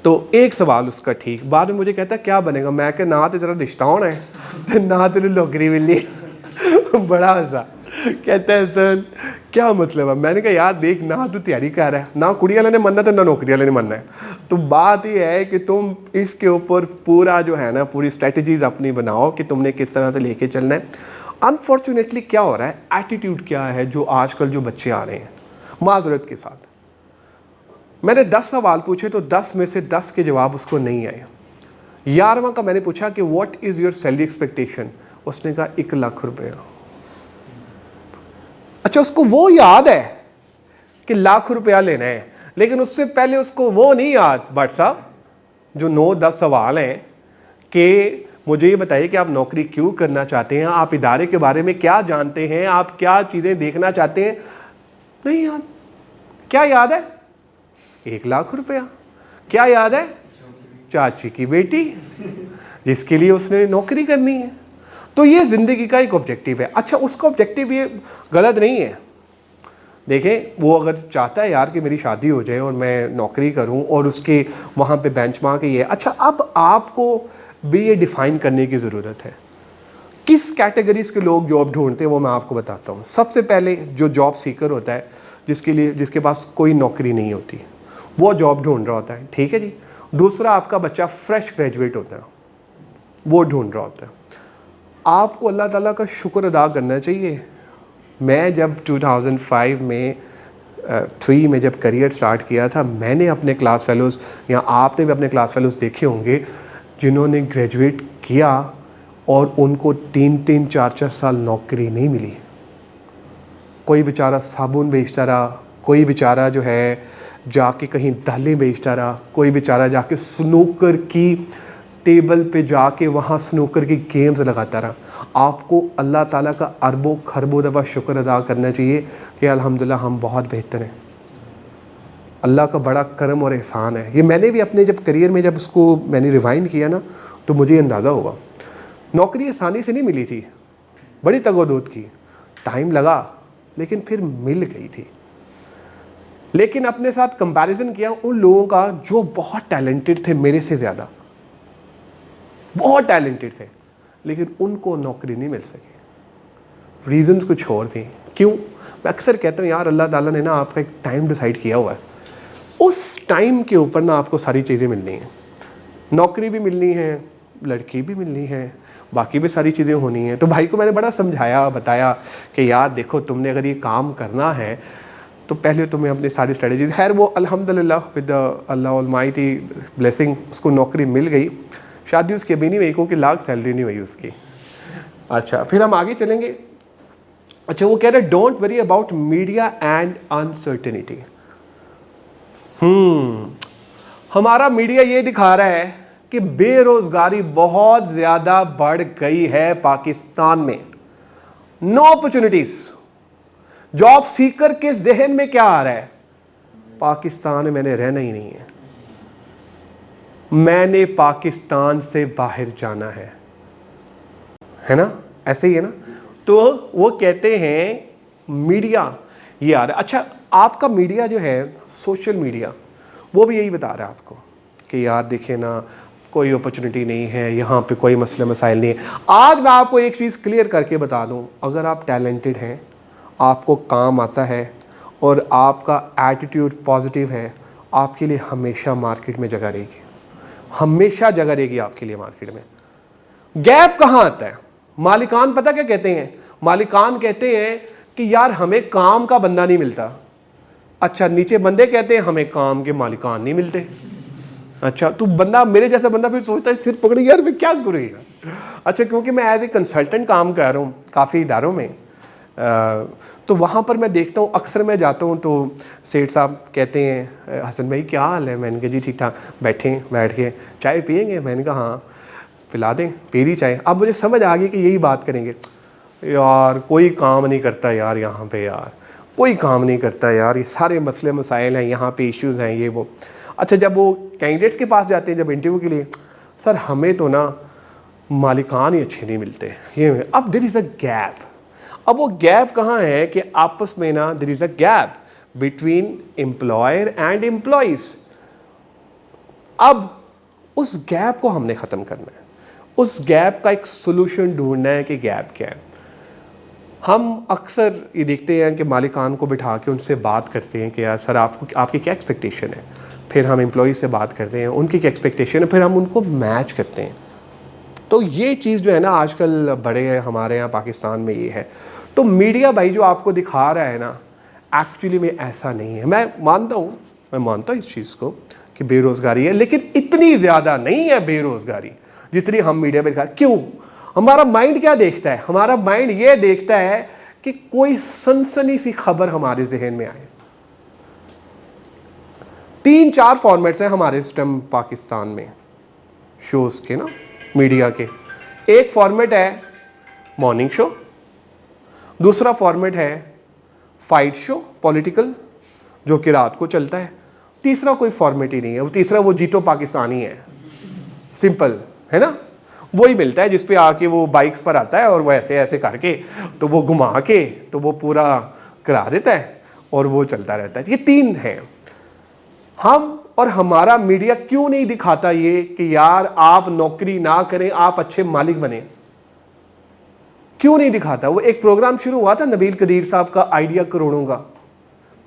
तो 1 सवाल उसका ठीक। बाद में मुझे कहता क्या बनेगा? मैं कहा ना तो तेरा रिश्ता होना है ना तेरे नौकरी मिलनी है। बड़ा हंसा। कहता है सर क्या मतलब है। मैंने कहा यार देख ना तू तैयारी कर रहा है, ना कुड़ी वाले ने मनना तो ना नौकरी वाले ने मनना है। तो बात ये है कि तुम इसके ऊपर पूरा जो है ना पूरी स्ट्रेटजीज अपनी बनाओ कि तुमने किस तरह से लेके चलना है। अनफॉर्चुनेटली क्या हो रहा है, एटीट्यूड क्या है जो आजकल जो बच्चे आ रहे हैं माजरत के साथ, मैंने 10 सवाल पूछे तो 10 में से 10 के जवाब उसको नहीं आए। 11वां का मैंने पूछा कि what is your salary expectation, उसने कहा 1 लाख रुपया। अच्छा उसको वो याद है कि लाख रुपया लेना है, लेकिन उससे पहले उसको वो नहीं याद भट्ट साहब जो 9-10 सवाल हैं कि मुझे ये बताइए कि आप नौकरी क्यों करना चाहते हैं, आप इदारे के बारे में क्या जानते हैं, आप क्या चीज़ें देखना चाहते हैं। नहीं याद। क्या याद है? 1 लाख रुपया। क्या याद है? चाची की बेटी जिसके लिए उसने नौकरी करनी है। तो ये ज़िंदगी का एक ऑब्जेक्टिव है। अच्छा उसका ऑब्जेक्टिव ये गलत नहीं है। देखें वो अगर चाहता है यार कि मेरी शादी हो जाए और मैं नौकरी करूं और उसके वहाँ पे बेंचमार्क ये है। अच्छा अब आपको भी ये डिफ़ाइन करने की ज़रूरत है किस कैटेगरीज के लोग जॉब ढूंढते हैं, वो मैं आपको बताता हूँ। सबसे पहले जो जॉब सीकर होता है जिसके पास कोई नौकरी नहीं होती वो जॉब ढूंढ रहा होता है, ठीक है जी। दूसरा आपका बच्चा फ्रेश ग्रेजुएट होता है वो ढूंढ रहा होता है। आपको अल्लाह ताला का शुक्र अदा करना चाहिए। मैं जब 2005 में 3 में जब करियर स्टार्ट किया था, मैंने अपने क्लास फेलोज़ या आपने भी अपने क्लास फेलोज़ देखे होंगे जिन्होंने ग्रेजुएट किया और उनको 3-3, 4-4 साल नौकरी नहीं मिली। कोई बेचारा साबुन बेचता रहा, कोई बेचारा जो है जाके कहीं दालें बेचता रहा, कोई बेचारा जाके स्नूकर की टेबल पे जाके वहाँ स्नूकर की गेम्स लगाता रहा। आपको अल्लाह ताला का अरबों खरबों दफ़ा शुक्र अदा करना चाहिए कि अल्हम्दुलिल्लाह हम बहुत बेहतर हैं। अल्लाह का बड़ा करम और एहसान है। ये मैंने भी अपने जब करियर में जब उसको मैंने रिवाइंड किया ना तो मुझे अंदाज़ा हुआ नौकरी आसानी से नहीं मिली थी, बड़ी तगोदोद की, टाइम लगा लेकिन फिर मिल गई थी। लेकिन अपने साथ कंपैरिजन किया उन लोगों का जो बहुत टैलेंटेड थे, मेरे से ज़्यादा बहुत टैलेंटेड थे, लेकिन उनको नौकरी नहीं मिल सकी। रीजंस कुछ और थे। क्यों? मैं अक्सर कहता हूँ यार अल्लाह ताला ने ना आपका एक टाइम डिसाइड किया हुआ है, उस टाइम के ऊपर ना आपको सारी चीज़ें मिलनी हैं। नौकरी भी मिलनी है, लड़की भी मिलनी है, बाकी भी सारी चीज़ें होनी हैं। तो भाई को मैंने बड़ा समझाया बताया कि यार देखो तुमने अगर ये काम करना है तो पहले तुम्हें अपनी सारी स्ट्रेटजीज, खैर वो अल्हम्दुलिल्लाह विद अल्लाह ऑलमाइटी ब्लेसिंग उसको नौकरी मिल गई। शादी उसकी अभी नहीं हुई क्योंकि लाख सैलरी नहीं हुई उसकी। अच्छा फिर हम आगे चलेंगे। अच्छा वो कह रहे don't worry about media and uncertainty. हमारा मीडिया ये दिखा रहा है कि बेरोजगारी बहुत ज़्यादा बढ़ गई है पाकिस्तान में, नो अपॉर्चुनिटीज। जॉब सीकर के जहन में क्या आ रहा है, पाकिस्तान में मैंने रहना ही नहीं है, मैंने पाकिस्तान से बाहर जाना है ना, ऐसे ही है ना। तो वो कहते हैं मीडिया ये आ रहा है। अच्छा आपका मीडिया जो है सोशल मीडिया वो भी यही बता रहा है आपको कि यार देखिए ना कोई अपॉर्चुनिटी नहीं है, यहाँ पे कोई मसले मसाइल नहीं है। आज मैं आपको एक चीज़ क्लियर करके बता दूँ, अगर आप टैलेंटेड हैं, आपको काम आता है और आपका एटीट्यूड पॉजिटिव है, आपके लिए हमेशा मार्केट में जगह रहेगी, हमेशा जगह रहेगी आपके लिए मार्केट में। गैप कहाँ आता है? मालिकान पता क्या कहते हैं? मालिकान कहते हैं कि यार हमें काम का बंदा नहीं मिलता। अच्छा नीचे बंदे कहते हैं हमें काम के मालिकान नहीं मिलते। अच्छा तो बंदा मेरे जैसा बंदा फिर सोचता है सिर पकड़े यार मैं क्या करूँगा। अच्छा क्योंकि मैं एज ए कंसल्टेंट काम कर रहा हूँ काफ़ी इदारों में, तो वहाँ पर मैं देखता हूँ, अक्सर मैं जाता हूँ तो सेठ साहब कहते हैं हसन भाई क्या हाल है। मैंने कहा जी ठीक ठाक, बैठ के चाय पियेंगे। मैंने कहा हाँ पिला दें, पी ली चाय। अब मुझे समझ आ गई कि यही बात करेंगे, यार कोई काम नहीं करता यार यहाँ पे, यार कोई काम नहीं करता यार, ये सारे मसले मसाइल हैं यहाँ पे, इश्यूज़ हैं ये वो। अच्छा जब वो कैंडिडेट्स के पास जाते हैं जब इंटरव्यू के लिए, सर हमें तो ना मालिकान ही अच्छे नहीं मिलते ये। अब देयर इज़ अ गैप। अब वो गैप कहाँ है कि आपस में ना there is a gap between employer and employees. अब उस गैप को हमने ख़त्म करना है, उस गैप का एक सोल्यूशन ढूंढना है कि गैप क्या है। हम अक्सर ये देखते हैं कि मालिकान को बिठा के उनसे बात करते हैं कि यार सर आपको आपकी क्या एक्सपेक्टेशन है, फिर हम एम्प्लॉय से बात करते हैं उनकी क्या एक्सपेक्टेशन है, फिर हम उनको मैच करते हैं। तो ये चीज़ जो है ना आजकल बड़े हमारे यहाँ पाकिस्तान में ये है। तो मीडिया भाई जो आपको दिखा रहा है ना, एक्चुअली में ऐसा नहीं है। मैं मानता हूँ इस चीज़ को कि बेरोज़गारी है, लेकिन इतनी ज़्यादा नहीं है बेरोज़गारी जितनी हम मीडिया में दिखा। क्यों? हमारा माइंड क्या देखता है? हमारा माइंड ये देखता है कि कोई सनसनी सी खबर हमारे जहन में आए। 3-4 फॉर्मेट्स हैं हमारे इस टाइम पाकिस्तान में शोज़ के ना, मीडिया के। एक फॉर्मेट है मॉर्निंग शो, दूसरा फॉर्मेट है फाइट शो पॉलिटिकल जो कि रात को चलता है, तीसरा कोई फॉर्मेट ही नहीं है। वो तीसरा वो जीतो पाकिस्तानी है, सिंपल है ना, वही मिलता है जिस पे आके वो बाइक्स पर आता है और वो ऐसे ऐसे करके तो वो घुमा के तो वो पूरा करा देता है और वो चलता रहता है। ये 3 हैं। हम और हमारा मीडिया क्यों नहीं दिखाता ये कि यार आप नौकरी ना करें, आप अच्छे मालिक बने? क्यों नहीं दिखाता? वो एक प्रोग्राम शुरू हुआ था नबील कदीर साहब का, आइडिया करोड़ों का,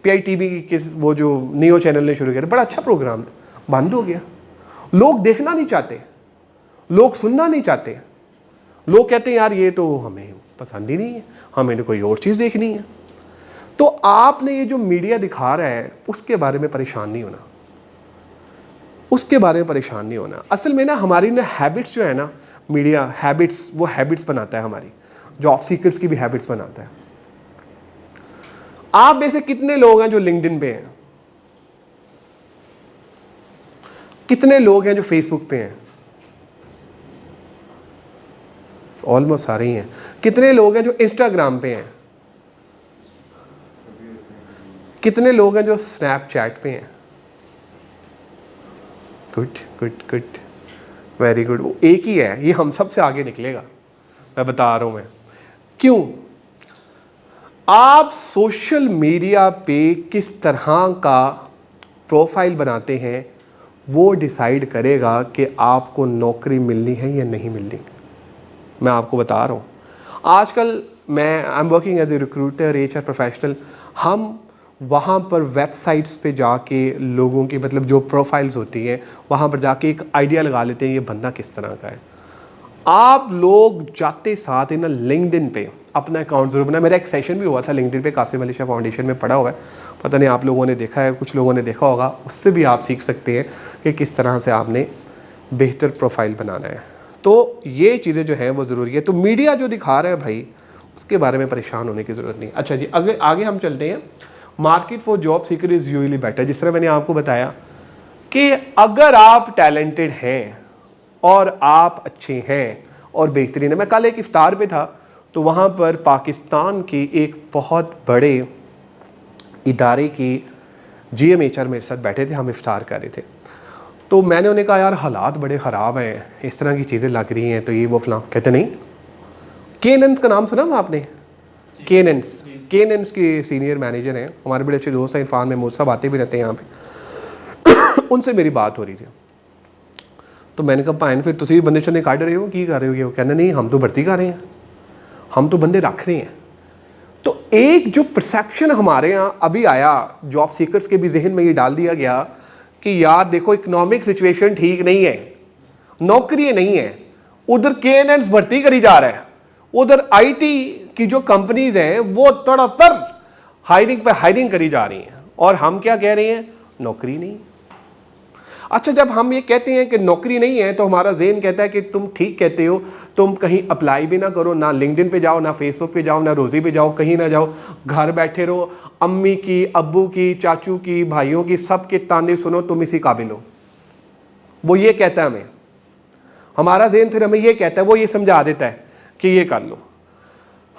PITV के वो जो नियो चैनल ने शुरू किया, बड़ा अच्छा प्रोग्राम था, बंद हो गया। लोग देखना नहीं चाहते, लोग सुनना नहीं चाहते, लोग कहते हैं यार ये तो हमें पसंद ही नहीं है, हमें तो कोई और चीज़ देखनी है। तो आपने ये जो मीडिया दिखा रहा है उसके बारे में परेशान नहीं होना, उसके बारे में परेशान नहीं होना। असल में ना हमारी ना हैबिट्स जो है ना, मीडिया हैबिट्स, वो हैबिट्स बनाता है हमारी, जॉब सीकर्स की भी हैबिट्स बनाता है। आप में से कितने लोग हैं जो लिंक्डइन पे हैं? कितने लोग हैं जो फेसबुक पे हैं? ऑलमोस्ट सारे ही हैं। कितने लोग हैं जो इंस्टाग्राम पे हैं? कितने लोग हैं जो स्नैपचैट पे हैं? Good good good, very good. वो एक ही है, ये हम सबसे आगे निकलेगा, मैं बता रहा हूं। मैं क्यों? आप सोशल मीडिया पे किस तरह का प्रोफाइल बनाते हैं वो डिसाइड करेगा कि आपको नौकरी मिलनी है या नहीं मिलनी। मैं आपको बता रहा हूँ, आजकल I am working as a recruiter, HR professional. हम वहाँ पर वेबसाइट्स पे जाके लोगों की मतलब जो प्रोफाइल्स होती हैं वहाँ पर जाके एक आइडिया लगा लेते हैं ये बंदा किस तरह का है। आप लोग जाते साथ ही ना लिंक्डइन पे अपना अकाउंट जरूर बनाए। मेरा एक सेशन भी हुआ था लिंक्डइन पे, कासिम अली शाह फाउंडेशन में पड़ा हुआ है, पता नहीं आप लोगों ने देखा है, कुछ लोगों ने देखा होगा। उससे भी आप सीख सकते हैं कि किस तरह से आपने बेहतर प्रोफाइल बनाना है। तो ये चीज़ें जो हैं वो ज़रूरी है। तो मीडिया जो दिखा रहा है भाई उसके बारे में परेशान होने की ज़रूरत नहीं। अच्छा जी, आगे हम चलते हैं। Market for job seeker is usually better. जिस तरह मैंने आपको बताया कि अगर आप टैलेंटेड हैं और आप अच्छे हैं और बेहतरीन है। मैं कल एक इफ्तार पे था तो वहाँ पर पाकिस्तान के एक बहुत बड़े इदारे के GM HR मेरे साथ बैठे थे, हम इफ्तार कर रहे थे। तो मैंने उन्हें कहा यार हालात बड़े ख़राब हैं, इस तरह की चीज़ें लग रही हैं, तो ये वो फलां। कहते नहीं, केनेंस का नाम सुना आपने? केनेंस के सीनियर मैनेजर हैं, हमारे बड़े अच्छे दोस्त हैं, इरफान में मुझसे बातें भी रहते हैं यहाँ पे। उनसे मेरी बात हो रही थी तो मैंने कहा भाई फिर तुम भी बंदे शंदे काट रहे हो, की कर रहे हो? कहना नहीं, हम तो भर्ती कर रहे हैं, हम तो बंदे रख रहे हैं। तो एक जो परसेप्शन हमारे यहाँ अभी आया, जॉब सीकर्स के भी जहन में ये डाल दिया गया कि यार देखो इकोनॉमिक सिचुएशन ठीक नहीं है, नौकरी नहीं है, उधर KNNs भर्ती करी जा रहा है, उधर IT की जो कंपनीज हैं वो तड़तर हायरिंग पे हायरिंग करी जा रही हैं, और हम क्या कह रहे हैं? नौकरी नहीं। अच्छा, जब हम ये कहते हैं कि नौकरी नहीं है तो हमारा ज़हन कहता है कि तुम ठीक कहते हो, तुम कहीं अप्लाई भी ना करो, ना लिंक्डइन पे जाओ, ना फेसबुक पे जाओ, ना रोज़ी पे जाओ, कहीं ना जाओ, घर बैठे रहो, अम्मी की, अब्बू की, चाचू की, भाइयों की, सबके ताने सुनो, तुम इसी काबिल हो। वो ये कहता है हमें, हमारा ज़हन फिर हमें ये कहता है, वो ये समझा देता है कि ये कर लो।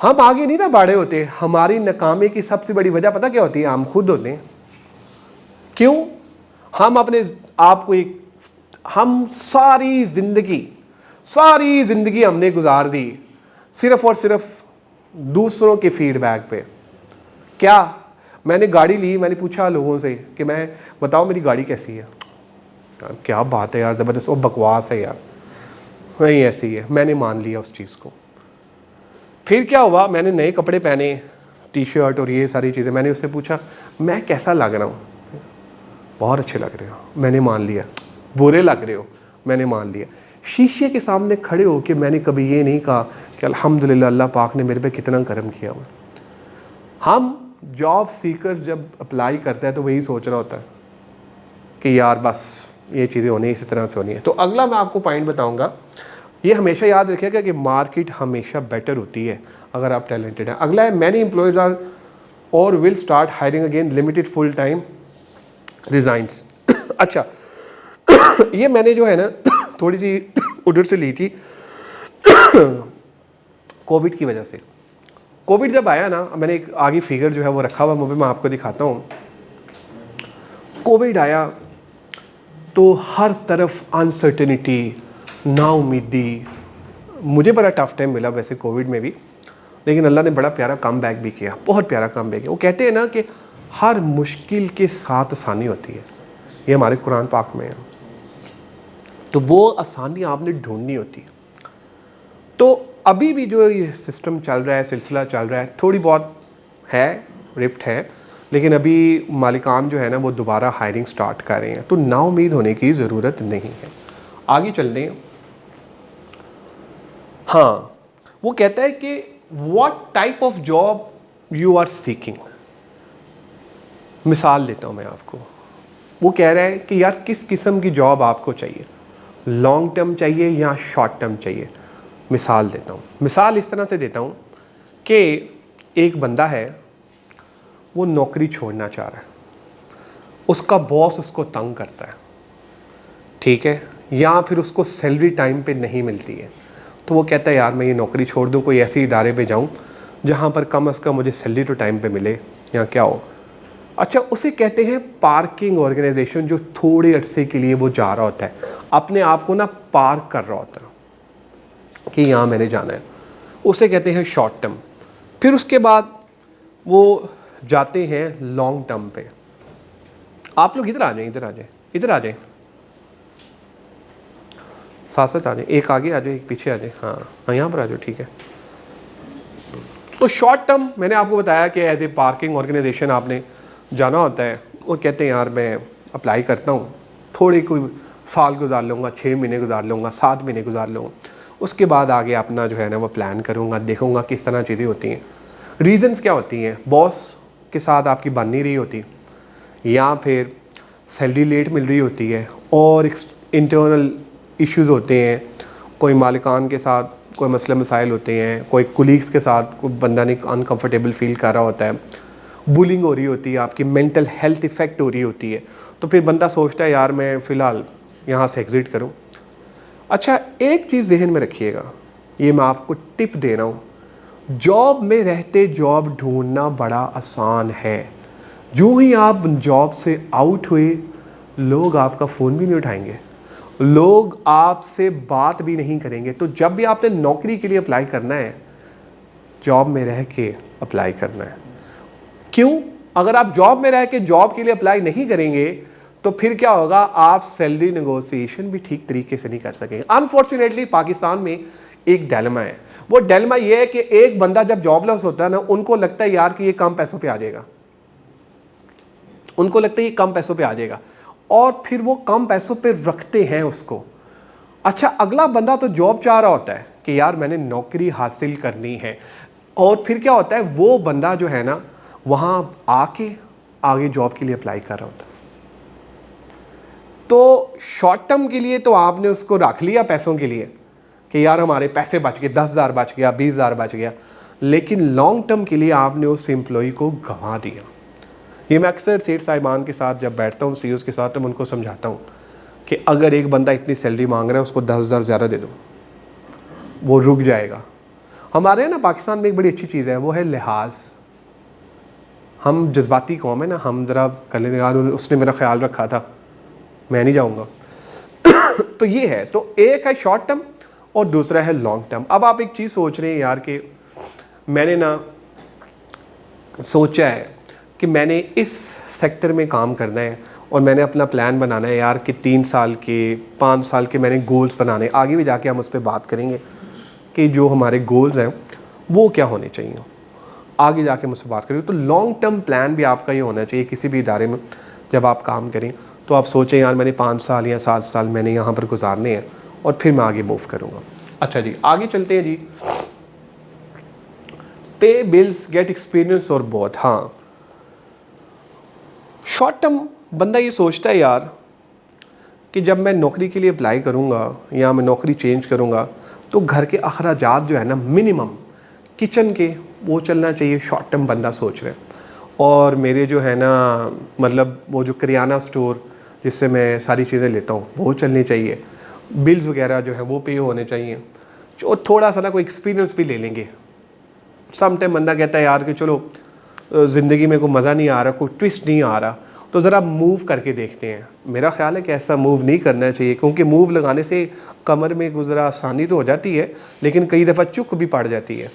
हम आगे नहीं ना बढ़े होते। हमारी नाकामी की सबसे बड़ी वजह पता क्या होती है? हम खुद होते हैं। क्यों? हम अपने आप को हम सारी जिंदगी हमने गुजार दी सिर्फ और सिर्फ दूसरों के फीडबैक पे। क्या? मैंने गाड़ी ली, मैंने पूछा लोगों से कि मैं बताओ मेरी गाड़ी कैसी है, क्या बात है यार, ज़बरदस्त, वो बकवास है यार, वही ऐसी है, मैंने मान लिया उस चीज़ को। फिर क्या हुआ, मैंने नए कपड़े पहने, टी शर्ट और ये सारी चीज़ें। मैंने उससे पूछा मैं कैसा लग रहा हूँ, बहुत अच्छे लग रहे हो, मैंने मान लिया। बुरे लग रहे हो, मैंने मान लिया। शीशे के सामने खड़े हो के मैंने कभी ये नहीं कहा कि अल्हम्दुलिल्लाह अल्लाह पाक ने मेरे पे कितना करम किया हुआ। हम जॉब सीकर्स जब अप्लाई करते हैं तो वही सोच रहा होता है कि यार बस ये चीज़ें होनी, इसी तरह से होनी है। तो अगला मैं आपको पॉइंट बताऊंगा, ये हमेशा याद रखिएगा कि मार्केट हमेशा बेटर होती है अगर आप टैलेंटेड हैं। अगला है मैनी एम्प्लॉयज़ आर और will start hiring again, limited full time resigns. अच्छा, ये मैंने जो है ना थोड़ी सी उधर से ली थी कोविड की वजह से। कोविड जब आया ना, मैंने एक आगे फिगर जो है वो रखा हुआ मूवी, मैं आपको दिखाता हूँ। कोविड आया तो हर तरफ अनसर्टेनिटी, नाउमीदी। मुझे बड़ा टफ टाइम मिला वैसे कोविड में भी, लेकिन अल्लाह ने बड़ा प्यारा कम बैक भी किया, बहुत प्यारा कम बैक किया। वो कहते हैं ना कि हर मुश्किल के साथ आसानी होती है, ये हमारे कुरान पाक में है। तो वो आसानी आपने ढूंढनी होती है। तो अभी भी जो ये सिस्टम चल रहा है, सिलसिला चल रहा है, थोड़ी बहुत है, रिफ्ट है, लेकिन अभी मालिकान जो है ना वो दोबारा हायरिंग स्टार्ट कर रहे हैं, तो नाउम्मीद होने की ज़रूरत नहीं है। आगे चलते हैं। हाँ, वो कहता है कि what type of job you are seeking. मिसाल देता हूँ मैं आपको। वो कह रहा है कि यार किस किस्म की जॉब आपको चाहिए, लॉन्ग टर्म चाहिए या शॉर्ट टर्म चाहिए। मिसाल देता हूँ, मिसाल इस तरह से देता हूँ कि एक बंदा है, वो नौकरी छोड़ना चाह रहा है, उसका बॉस उसको तंग करता है, ठीक है, या फिर उसको सैलरी टाइम पे नहीं मिलती है, तो वो कहता है यार मैं ये नौकरी छोड़ दूँ, कोई ऐसे इदारे पे जाऊँ जहाँ पर कम से कम मुझे सैलरी तो टाइम पे मिले या क्या हो। अच्छा, उसे कहते हैं पार्किंग ऑर्गेनाइजेशन, जो थोड़े अरसे के लिए वो जा रहा होता है, अपने आप को ना पार्क कर रहा होता है कि यहाँ मैंने जाना है, उसे कहते हैं शॉर्ट टर्म। फिर उसके बाद वो जाते हैं लॉन्ग टर्म पे। आप लोग इधर आ जाएं, इधर आ जाएं, इधर आ जाएं, साथ साथ आ जाएं, एक आगे आ जाए एक पीछे आ जाए। हाँ, यहाँ पर आ जाओ, ठीक है। तो शॉर्ट टर्म मैंने आपको बताया कि एज ए पार्किंग ऑर्गेनाइजेशन आपने जाना होता है। वो कहते हैं यार मैं अप्लाई करता हूँ, थोड़ी कोई साल गुजार लूँगा, 6 महीने गुजार लूँगा, 7 महीने गुजार लूँगा, उसके बाद आगे अपना जो है ना वो प्लान करूँगा, देखूँगा किस तरह चीज़ें होती हैं। रीज़न्स क्या होती हैं, बॉस के साथ आपकी बन नहीं रही होती, या फिर सैलरी लेट मिल रही होती है, और इंटरनल इश्यूज़ होते हैं, कोई मालिकान के साथ कोई मसले मसाइल होते हैं, कोई कुलीग्स के साथ कोई बंदा नहीं अनकंफर्टेबल फील कर रहा होता है, बुलिंग हो रही होती है, आपकी मेंटल हेल्थ इफ़ेक्ट हो रही होती है, तो फिर बंदा सोचता है यार मैं फ़िलहाल यहाँ से एग्ज़िट करूँ। अच्छा, एक चीज़ जहन में रखिएगा, ये मैं आपको टिप दे रहा हूँ, जॉब में रहते जॉब ढूंढना बड़ा आसान है। जो ही आप जॉब से आउट हुए, लोग आपका फ़ोन भी नहीं उठाएंगे, लोग आपसे बात भी नहीं करेंगे। तो जब भी आपने नौकरी के लिए अप्लाई करना है, जॉब में रह के अप्लाई करना है। क्यों? अगर आप जॉब में रह के जॉब के लिए अप्लाई नहीं करेंगे तो फिर क्या होगा, आप सैलरी नेगोशिएशन भी ठीक तरीके से नहीं कर सकेंगे। अनफॉर्चुनेटली पाकिस्तान में एक डायलेमा है, वो डायलेमा ये है कि एक बंदा जब जॉबलेस होता है ना, उनको लगता है यार कि ये कम पैसों पे आ जाएगा, उनको लगता है ये कम पैसों पे आ जाएगा, और फिर वो कम पैसों पे रखते हैं उसको। अच्छा, अगला बंदा तो जॉब चाह रहा होता है कि यार मैंने नौकरी हासिल करनी है, और फिर क्या होता है, वो बंदा जो है ना वहाँ आके आगे जॉब के लिए अप्लाई कर रहा होता है। तो शॉर्ट टर्म के लिए तो आपने उसको रख लिया पैसों के लिए कि यार हमारे पैसे बच गए, 10,000 बच गया, 20,000 बच गया, लेकिन लॉन्ग टर्म के लिए आपने उस एम्प्लॉय को गंवा दिया। ये मैं अक्सर सेठ साहिबान के साथ जब बैठता हूँ, सीईओज़ के साथ, तो मैं उनको समझाता हूँ कि अगर एक बंदा इतनी सैलरी मांग रहा है, उसको 10,000 ज़्यादा दे दो, वो रुक जाएगा। हमारे यहाँ ना पाकिस्तान में एक बड़ी अच्छी चीज़ है, वो है लिहाज। हम जज्बाती कौम है ना, हम ज़रा कर लेंगे यार उसने मेरा ख्याल रखा था, मैं नहीं जाऊँगा। तो ये है, तो एक है शॉर्ट टर्म और दूसरा है लॉन्ग टर्म। अब आप एक चीज़ सोच रहे हैं यार कि मैंने ना सोचा है कि मैंने इस सेक्टर में काम करना है और मैंने अपना प्लान बनाना है यार कि 3 साल के, 5 साल के मैंने गोल्स बनाने। आगे भी जाके हम उस पर बात करेंगे कि जो हमारे गोल्स हैं वो क्या होने चाहिए, आगे जाके मुझसे बात करें। तो लॉन्ग टर्म प्लान भी आपका ये होना चाहिए किसी भी इदारे में जब आप काम करें, तो आप सोचें यार मैंने 5 साल या 7 साल मैंने यहाँ पर गुजारने हैं और फिर मैं आगे मूव करूँगा। अच्छा जी, आगे चलते हैं जी। पे बिल्स गेट एक्सपीरियंस और बहुत, हाँ शॉर्ट टर्म बंदा ये सोचता है यार कि जब मैं नौकरी के लिए अप्लाई करूँगा या मैं नौकरी चेंज करूँगा तो घर के अखराजात जो है ना मिनिमम किचन के वो चलना चाहिए, शॉर्ट टर्म बंदा सोच रहे हैं। और मेरे जो है ना मतलब वो जो करियाना स्टोर जिससे मैं सारी चीज़ें लेता हूँ वो चलनी चाहिए, बिल्स वगैरह जो है वो पे होने चाहिए, जो थोड़ा सा ना कोई एक्सपीरियंस भी ले लेंगे। सम टाइम बंदा कहता है यार कि चलो ज़िंदगी में कोई मज़ा नहीं आ रहा, कोई ट्विस्ट नहीं आ रहा, तो ज़रा मूव करके देखते हैं। मेरा ख्याल है कि ऐसा मूव नहीं करना चाहिए, क्योंकि मूव लगाने से कमर में गुजरा आसानी तो हो जाती है लेकिन कई दफ़ा चुक भी पड़ जाती है।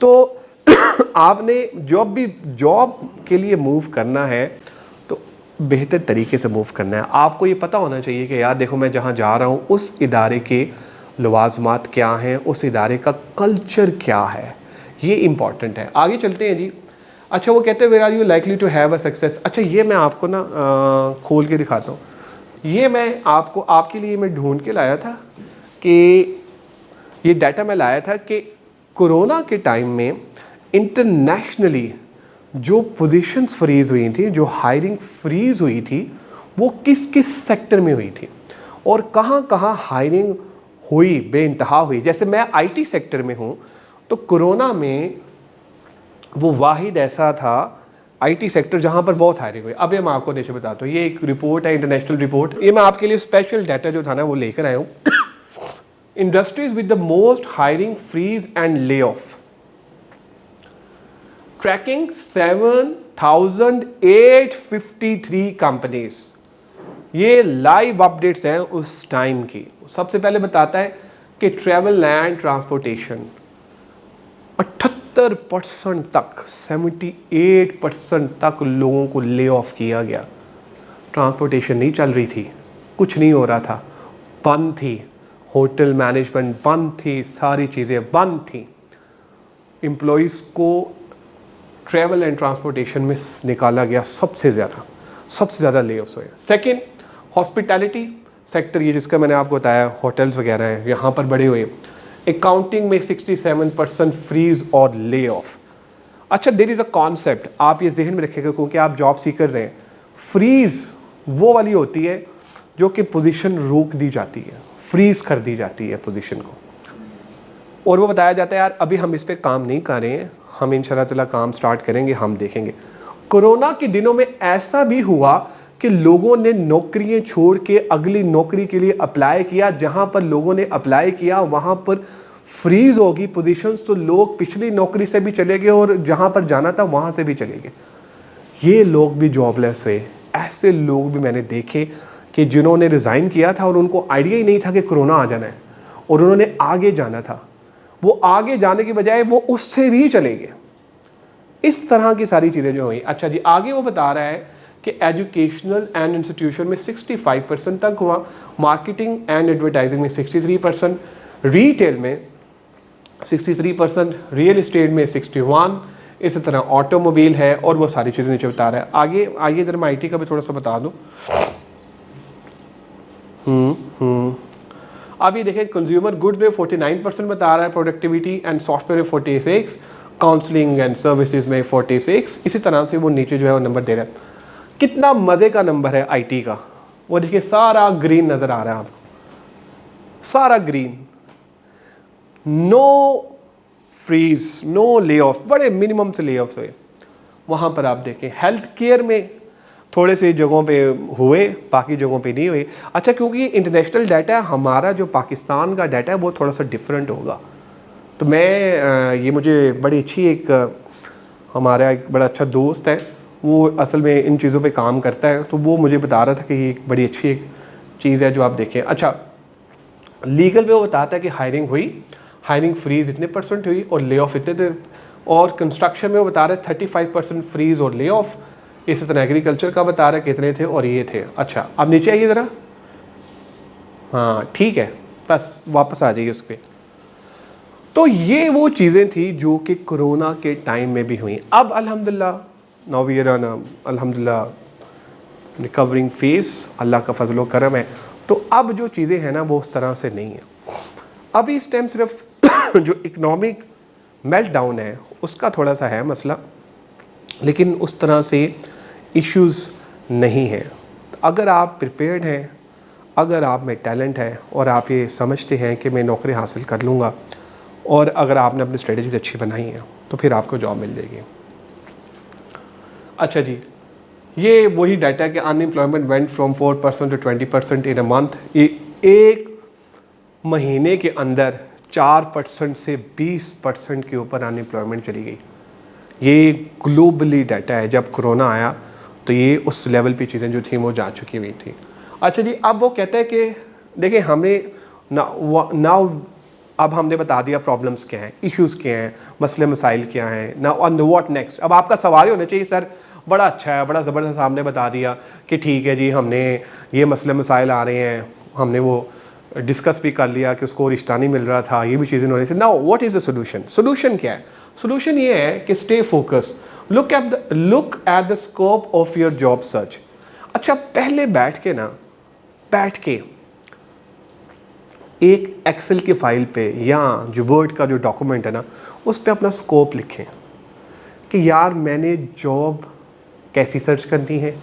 तो आपने जॉब के लिए मूव करना है तो बेहतर तरीके से मूव करना है। आपको ये पता होना चाहिए कि यार देखो मैं जहाँ जा रहा हूँ उस इदारे के लवाजमात क्या हैं, उस इदारे का कल्चर क्या है, ये इम्पॉर्टेंट है। आगे चलते हैं जी। अच्छा, वो कहते हैं where are you likely to have a success. अच्छा, ये मैं आपको ना खोल के दिखाता हूँ। ये मैं आपको आपके लिए मैं ढूंढ के लाया था कि ये डाटा मैं लाया था कि कोरोना के टाइम में इंटरनेशनली जो पोजीशंस फ्रीज हुई थी, जो हायरिंग फ्रीज हुई थी, वो किस किस सेक्टर में हुई थी और कहाँ कहाँ हायरिंग हुई, बेइंतहा हुई। जैसे मैं आईटी सेक्टर में हूँ तो कोरोना में वो वाहिद ऐसा था आईटी सेक्टर जहाँ पर बहुत हायरिंग हुई। अब ये मैं आपको नीचे बताता हूँ, ये एक रिपोर्ट है, इंटरनेशनल रिपोर्ट, ये मैं आपके लिए स्पेशल डाटा जो था ना वो लेकर आया हूँ। Industries with the most hiring freeze and lay off, tracking 7,853 companies. ये लाइव अपडेट्स हैं उस टाइम की। सबसे पहले बताता है कि ट्रैवल एंड ट्रांसपोर्टेशन 78% तक, 78% तक लोगों को ले ऑफ किया गया। ट्रांसपोर्टेशन नहीं चल रही थी, कुछ नहीं हो रहा था, बंद थी, होटल मैनेजमेंट बंद थी, सारी चीज़ें बंद थी। एम्प्लॉइज़ को ट्रैवल एंड ट्रांसपोर्टेशन में निकाला गया, सबसे ज़्यादा ले ऑफ्स हुए। सेकेंड, हॉस्पिटैलिटी सेक्टर, ये जिसका मैंने आपको बताया, होटल्स वगैरह हैं, यहाँ पर बड़े हुए। अकाउंटिंग में 67% फ्रीज और ले ऑफ। अच्छा, देयर इज़ अ कॉन्सेप्ट, आप ये जहन में रखिएगा क्योंकि आप जॉब सीकर्स हैं। फ्रीज वो वाली होती है जो कि पोजीशन रोक दी जाती है, फ्रीज कर दी जाती है पोजीशन को, और वो बताया जाता है यार अभी हम इस पर काम नहीं कर रहे हैं, हम इंशाल्लाह ताला काम स्टार्ट करेंगे, हम देखेंगे। कोरोना के दिनों में ऐसा भी हुआ कि लोगों ने नौकरियां छोड़ के अगली नौकरी के लिए अप्लाई किया, जहां पर लोगों ने अप्लाई किया वहां पर फ्रीज होगी पोजीशंस, तो लोग पिछली नौकरी से भी चले गए और जहां पर जाना था वहां से भी चले गए। ये लोग भी जॉबलेस हुए। ऐसे लोग भी मैंने देखे कि जिन्होंने रिज़ाइन किया था और उनको आइडिया ही नहीं था कि कोरोना आ जाना है और उन्होंने आगे जाना था, वो आगे जाने की बजाय वो उससे भी चले गए। इस तरह की सारी चीज़ें जो हुई। अच्छा जी, आगे वो बता रहा है कि एजुकेशनल एंड इंस्टीट्यूशन में 65% तक हुआ, मार्केटिंग एंड एडवर्टाइजिंग में 63%, रिटेल में 63%, रियल इस्टेट में 61, इसी तरह ऑटोमोबाइल है और वो सारी चीज़ें नीचे बता रहा है। आगे आइए जरा मैं आईटी का भी थोड़ा सा बता दूँ। अब ये देखें, कंज्यूमर गुड्स में 49% बता रहा है प्रोडक्टिविटी, एंड सॉफ्टवेयर में 46, काउंसलिंग एंड सर्विसेज में 46। इसी तरह से वो नीचे जो है वो नंबर दे रहा है। कितना मज़े का नंबर है आईटी का, वो देखिए सारा ग्रीन नज़र आ रहा है आपको, सारा green, no freeze, no lay off, बड़े मिनिमम से ले ऑफ्स हुए। वहाँ पर आप देखें हेल्थ केयर में थोड़े से जगहों पे हुए, बाकी जगहों पे नहीं हुए। अच्छा, क्योंकि ये इंटरनेशनल डाटा है, हमारा जो पाकिस्तान का डाटा है वो थोड़ा सा डिफरेंट होगा। तो मैं ये मुझे बड़ी अच्छी एक हमारा एक बड़ा अच्छा दोस्त है, वो असल में इन चीज़ों पे काम करता है, तो वो मुझे बता रहा था कि ये एक बड़ी अच्छी एक चीज़ है जो आप देखें। अच्छा, लीगल में वो बताता है कि हायरिंग हुई, हायरिंग फ्रीज इतने % हुई और ले ऑफ इतने थे, और कंस्ट्रक्शन में वो बता रहे 35% फ्रीज और ले ऑफ। इसी तरह एग्रीकल्चर का बता रहे कितने थे और ये थे। अच्छा, अब नीचे आइए ज़रा, हाँ ठीक है, बस वापस आ जाइए उस पर। तो ये वो चीज़ें थी जो कि कोरोना के टाइम में भी हुई। अब अल्हम्दुलिल्लाह नाउ वी आर ऑन अल्हम्दुलिल्लाह रिकवरिंग फेस, अल्लाह का फजल करम है। तो अब जो चीज़ें हैं ना वो उस तरह से नहीं है। अभी इस टाइम सिर्फ जो इकनॉमिक मेल्ट डाउन है उसका थोड़ा सा है मसला, लेकिन उस तरह से इश्यूज़ नहीं है। अगर आप प्रिपेयर्ड हैं, अगर आप में टैलेंट है और आप ये समझते हैं कि मैं नौकरी हासिल कर लूँगा, और अगर आपने अपनी स्ट्रेटजीज अच्छी बनाई हैं तो फिर आपको जॉब मिल जाएगी। अच्छा जी, ये वही डाटा है कि unemployment went from 4% to 20% in a month. ये एक महीने के अंदर 4% से 20% के ऊपर अनएम्प्लॉयमेंट चली गई। ये ग्लोबली डाटा है, जब कोरोना आया तो ये उस लेवल पे चीज़ें जो थी वो जा चुकी हुई थी। अच्छा जी, अब वो कहते हैं कि देखिए हमें नाउ अब हमने बता दिया प्रॉब्लम्स क्या हैं, इश्यूज़ क्या हैं, मसले मसाइल क्या हैं, ना ऑन द व्हाट नेक्स्ट। अब आपका सवाल ही होना चाहिए सर बड़ा अच्छा है, बड़ा ज़बरदस्त आपने बता दिया कि ठीक है जी हमने ये मसले मसाइल आ रहे हैं, हमने वो डिस्कस भी कर लिया कि उसको रिश्ता नहीं मिल रहा था, ये भी चीज़ें हो रही थी। Now what is the solution? Solution क्या है? सोल्यूशन ये है कि stay focus, look at the scope of your job search. अच्छा, पहले बैठ के एक एक्सेल की फाइल पे या जो वर्ड का जो डॉक्यूमेंट है ना उस पे अपना स्कोप लिखें कि यार मैंने जॉब कैसी सर्च करनी है,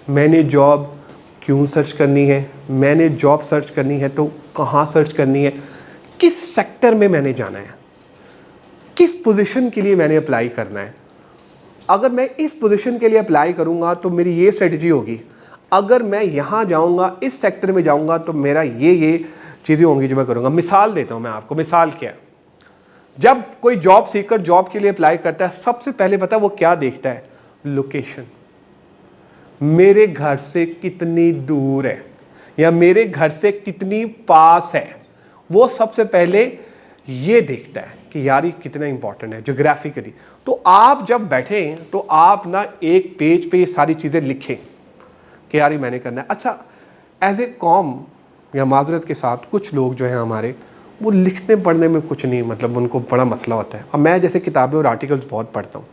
मैंने जॉब क्यों सर्च करनी है, मैंने जॉब सर्च करनी है तो कहाँ सर्च करनी है, किस सेक्टर में मैंने जाना है, किस पोजीशन के लिए मैंने अप्लाई करना है। अगर मैं इस पोजीशन के लिए अप्लाई करूँगा तो मेरी ये स्ट्रेटजी होगी, अगर मैं यहाँ जाऊँगा इस सेक्टर में जाऊँगा तो मेरा ये चीज़ें होंगी जो मैं करूँगा। मिसाल देता हूँ मैं आपको, मिसाल क्या है, जब कोई जॉब सीकर जॉब के लिए अप्लाई करता है सबसे पहले पता है वो क्या देखता है? लोकेशन, मेरे घर से कितनी दूर है या मेरे घर से कितनी पास है, वो सबसे पहले ये देखता है कि यार ये कितना इंपॉर्टेंट है ज्योग्राफिकली। तो आप जब बैठें तो आप ना एक पेज पे ये सारी चीज़ें लिखें कि यार ये मैंने करना है। अच्छा, एज ए कॉम या माजरत के साथ कुछ लोग जो हैं हमारे वो लिखने पढ़ने में कुछ नहीं, मतलब उनको बड़ा मसला होता है। अब मैं जैसे किताबें और आर्टिकल्स बहुत पढ़ता हूँ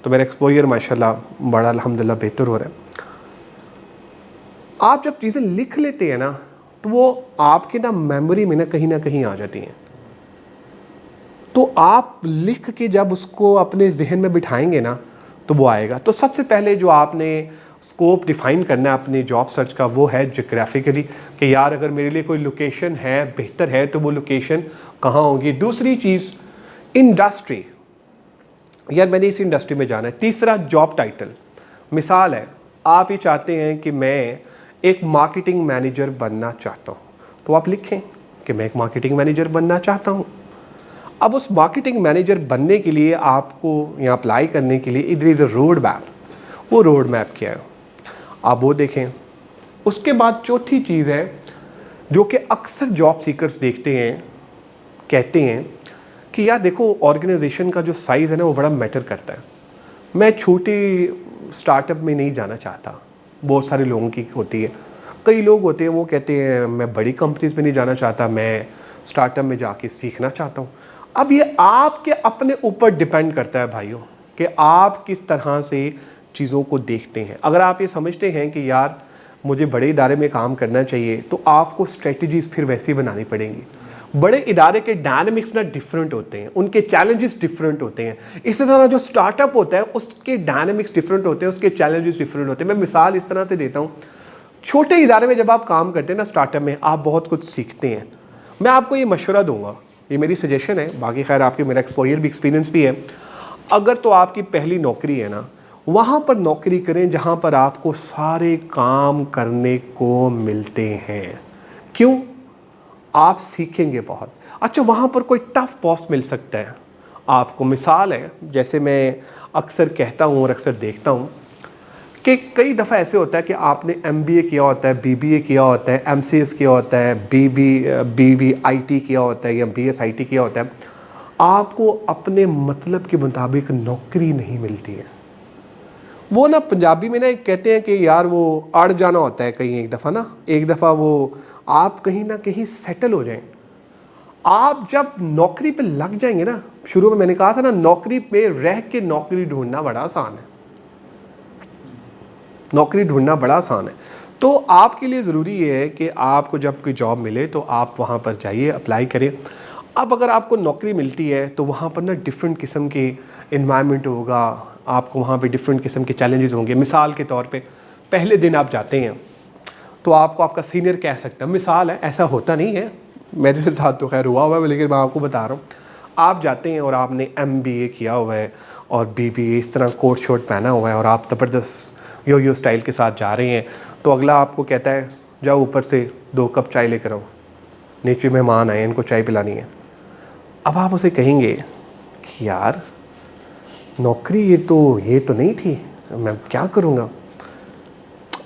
तो मेरा एक्सपोजर माशाल्लाह बड़ा अल्हम्दुलिल्लाह बेहतर हो रहा है। आप जब चीज़ें लिख लेते हैं ना तो वो आपके ना मेमोरी में ना कहीं आ जाती हैं। तो आप लिख के जब उसको अपने जहन में बिठाएंगे ना तो वो आएगा। तो सबसे पहले जो आपने स्कोप डिफाइन करना है अपने जॉब सर्च का वो है ज्योग्राफिकली कि यार अगर मेरे लिए कोई लोकेशन है बेहतर है तो वो लोकेशन कहाँ होगी। दूसरी चीज़ इंडस्ट्री, यार मैंने इस इंडस्ट्री में जाना है। तीसरा जॉब टाइटल, मिसाल है आप ये चाहते हैं कि मैं एक मार्केटिंग मैनेजर बनना चाहता हूँ तो आप लिखें कि मैं एक मार्केटिंग मैनेजर बनना चाहता हूँ। अब उस मार्केटिंग मैनेजर बनने के लिए आपको या अप्लाई करने के लिए इधर इज़ अ रोड मैप, वो रोड मैप क्या है आप वो देखें। उसके बाद चौथी चीज़ है जो कि अक्सर जॉब सीकर्स देखते हैं, कहते हैं कि यार देखो ऑर्गेनाइजेशन का जो साइज़ है ना वो बड़ा मैटर करता है। मैं छोटे स्टार्टअप में नहीं जाना चाहता, बहुत सारे लोगों की होती है। कई लोग होते हैं वो कहते हैं मैं बड़ी कंपनीज़ में नहीं जाना चाहता, मैं स्टार्टअप में जाके सीखना चाहता हूँ। अब ये आपके अपने ऊपर डिपेंड करता है भाइयों कि आप किस तरह से चीज़ों को देखते हैं। अगर आप ये समझते हैं कि यार मुझे बड़े इदारे में काम करना चाहिए तो आपको स्ट्रेटजीज़ फिर वैसी बनानी पड़ेंगी। बड़े इदारे के डायनामिक्स ना डिफरेंट होते हैं, उनके चैलेंजेस डिफरेंट होते हैं। इसी तरह जो स्टार्टअप होता है उसके डायनामिक्स डिफरेंट होते हैं, उसके चैलेंजेस डिफरेंट होते हैं। मैं मिसाल इस तरह से देता हूँ, छोटे इदारे में जब आप काम करते हैं ना स्टार्टअप में, आप बहुत कुछ सीखते हैं। मैं आपको ये मशवरा दूंगा, ये मेरी सजेशन है, बाकी खैर आपकी मेरा एक्सपोजर भी एक्सपीरियंस भी है। अगर तो आपकी पहली नौकरी है ना, वहाँ पर नौकरी करें जहाँ पर आपको सारे काम करने को मिलते हैं। क्यों? आप सीखेंगे बहुत। अच्छा, वहाँ पर कोई टफ बॉस मिल सकता है आपको। मिसाल है, जैसे मैं अक्सर कहता हूँ और अक्सर देखता हूँ कि कई दफ़ा ऐसे होता है कि आपने MBA किया होता है, BBA किया होता है, MCS किया होता है, BBIT किया होता है या BSIT किया होता है, आपको अपने मतलब के मुताबिक नौकरी नहीं मिलती है। वो ना पंजाबी में ना कहते हैं कि यार वो अड़ जाना होता है कहीं, एक दफ़ा वो आप कहीं ना कहीं सेटल हो जाएं। आप जब नौकरी पे लग जाएंगे ना, शुरू में मैंने कहा था ना, नौकरी पे रह के नौकरी ढूंढना बड़ा आसान है, नौकरी ढूंढना बड़ा आसान है। तो आपके लिए ज़रूरी ये है कि आपको जब कोई जॉब मिले तो आप वहाँ पर जाइए, अप्लाई करें। अब अगर आपको नौकरी मिलती है तो वहाँ पर ना डिफरेंट किस्म के इन्वायरमेंट होगा, आपको वहाँ पे डिफरेंट किस्म के चैलेंजेस होंगे। मिसाल के तौर पे पहले दिन आप जाते हैं तो आपको आपका सीनियर कह सकता है, मिसाल है, ऐसा होता नहीं है, मेरे साथ तो खैर हुआ हुआ है, लेकिन मैं आपको बता रहा हूँ। आप जाते हैं और आपने MBA किया हुआ है और BBA, इस तरह कोट शोट पहना हुआ है और आप ज़बरदस्त यो स्टाइल के साथ जा रहे हैं, तो अगला आपको कहता है जाओ ऊपर से 2 कप चाय लेकर आओ, नीचे मेहमान आए, इनको चाय पिलानी है। अब आप उसे कहेंगे कि यार नौकरी ये तो नहीं थी, मैं क्या करूँगा।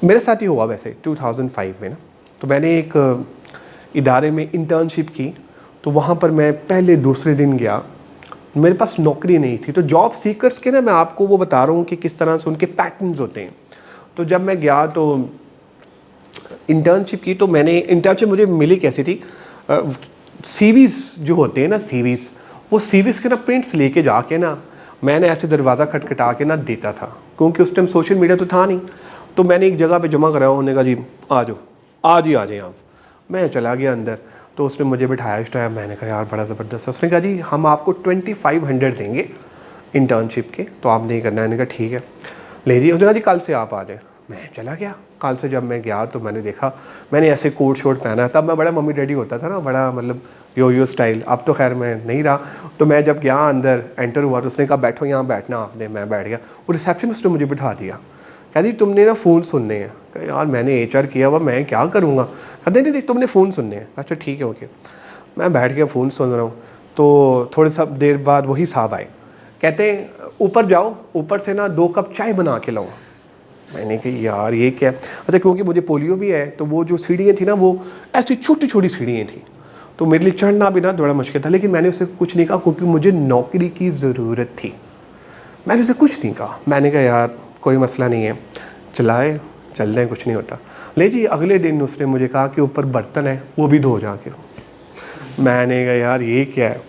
मेरे साथ ही हुआ वैसे 2005 में ना, तो मैंने एक इदारे में इंटर्नशिप की, तो वहाँ पर मैं पहले दूसरे दिन गया, मेरे पास नौकरी नहीं थी। तो जॉब सीकर्स के ना, मैं आपको वो बता रहा हूँ कि किस तरह से उनके पैटर्न्स होते हैं। तो जब मैं गया तो इंटर्नशिप की, तो मैंने इंटर्नशिप मुझे मिली कैसी थी, CVs जो होते हैं ना, CVs, वो CVs के ना प्रिंट्स लेके जाके ना मैंने ऐसे दरवाज़ा खटखटा के ना देता था, क्योंकि उस टाइम सोशल मीडिया तो था नहीं। तो मैंने एक जगह पे जमा कराया, उन्होंने कहा जी आ जाओ, आज ही आ जाए आप। मैं चला गया अंदर, तो उसने मुझे बिठाया इस टाइम, मैंने कहा यार बड़ा ज़बरदस्त है। उसने कहा जी हम आपको 2500 देंगे इंटर्नशिप के, तो आप नहीं करना है। मैंने कहा ठीक है, ले जी। उसने कहा जी कल से आप आ जाए। मैं चला गया। कल से जब मैं गया तो मैंने देखा, मैंने ऐसे कोट शोट पहना, तब मैं बड़ा मम्मी डैडी होता था ना, बड़ा मतलब यो स्टाइल। अब तो खैर मैं नहीं रहा। तो मैं जब गया अंदर एंटर हुआ तो उसने कहा बैठो, यहाँ बैठना आपने। मैं बैठ गया, वो रिसेप्शनिस्ट ने मुझे बिठा दिया। कहती तुमने ना फ़ोन सुनने हैं। कहा यार मैंने HR किया हुआ, मैं क्या करूँगा। कहते नहीं तुमने फ़ोन सुनने हैं। अच्छा ठीक है ओके। मैं बैठ गया, फ़ोन सुन रहा हूँ। तो थोड़ी सा देर बाद वही साहब आए, कहते हैं ऊपर जाओ, ऊपर से ना 2 कप चाय बना के लाओ। मैंने कहा यार ये क्या। अच्छा क्योंकि मुझे पोलियो भी है, तो वो जो सीढ़ियाँ थी ना, वो ऐसी छोटी छोटी सीढ़ियाँ थी, तो मेरे लिए चढ़ना भी ना थोड़ा मुश्किल था। लेकिन मैंने उससे कुछ नहीं कहा, क्योंकि मुझे नौकरी की ज़रूरत थी। मैंने उसे कुछ नहीं कहा। मैंने कहा यार कोई मसला नहीं है, चलाए चल रहे, कुछ नहीं होता। ले जी अगले दिन उसने मुझे कहा कि ऊपर बर्तन है वो भी धो जाके। मैंने कहा यार ये क्या है।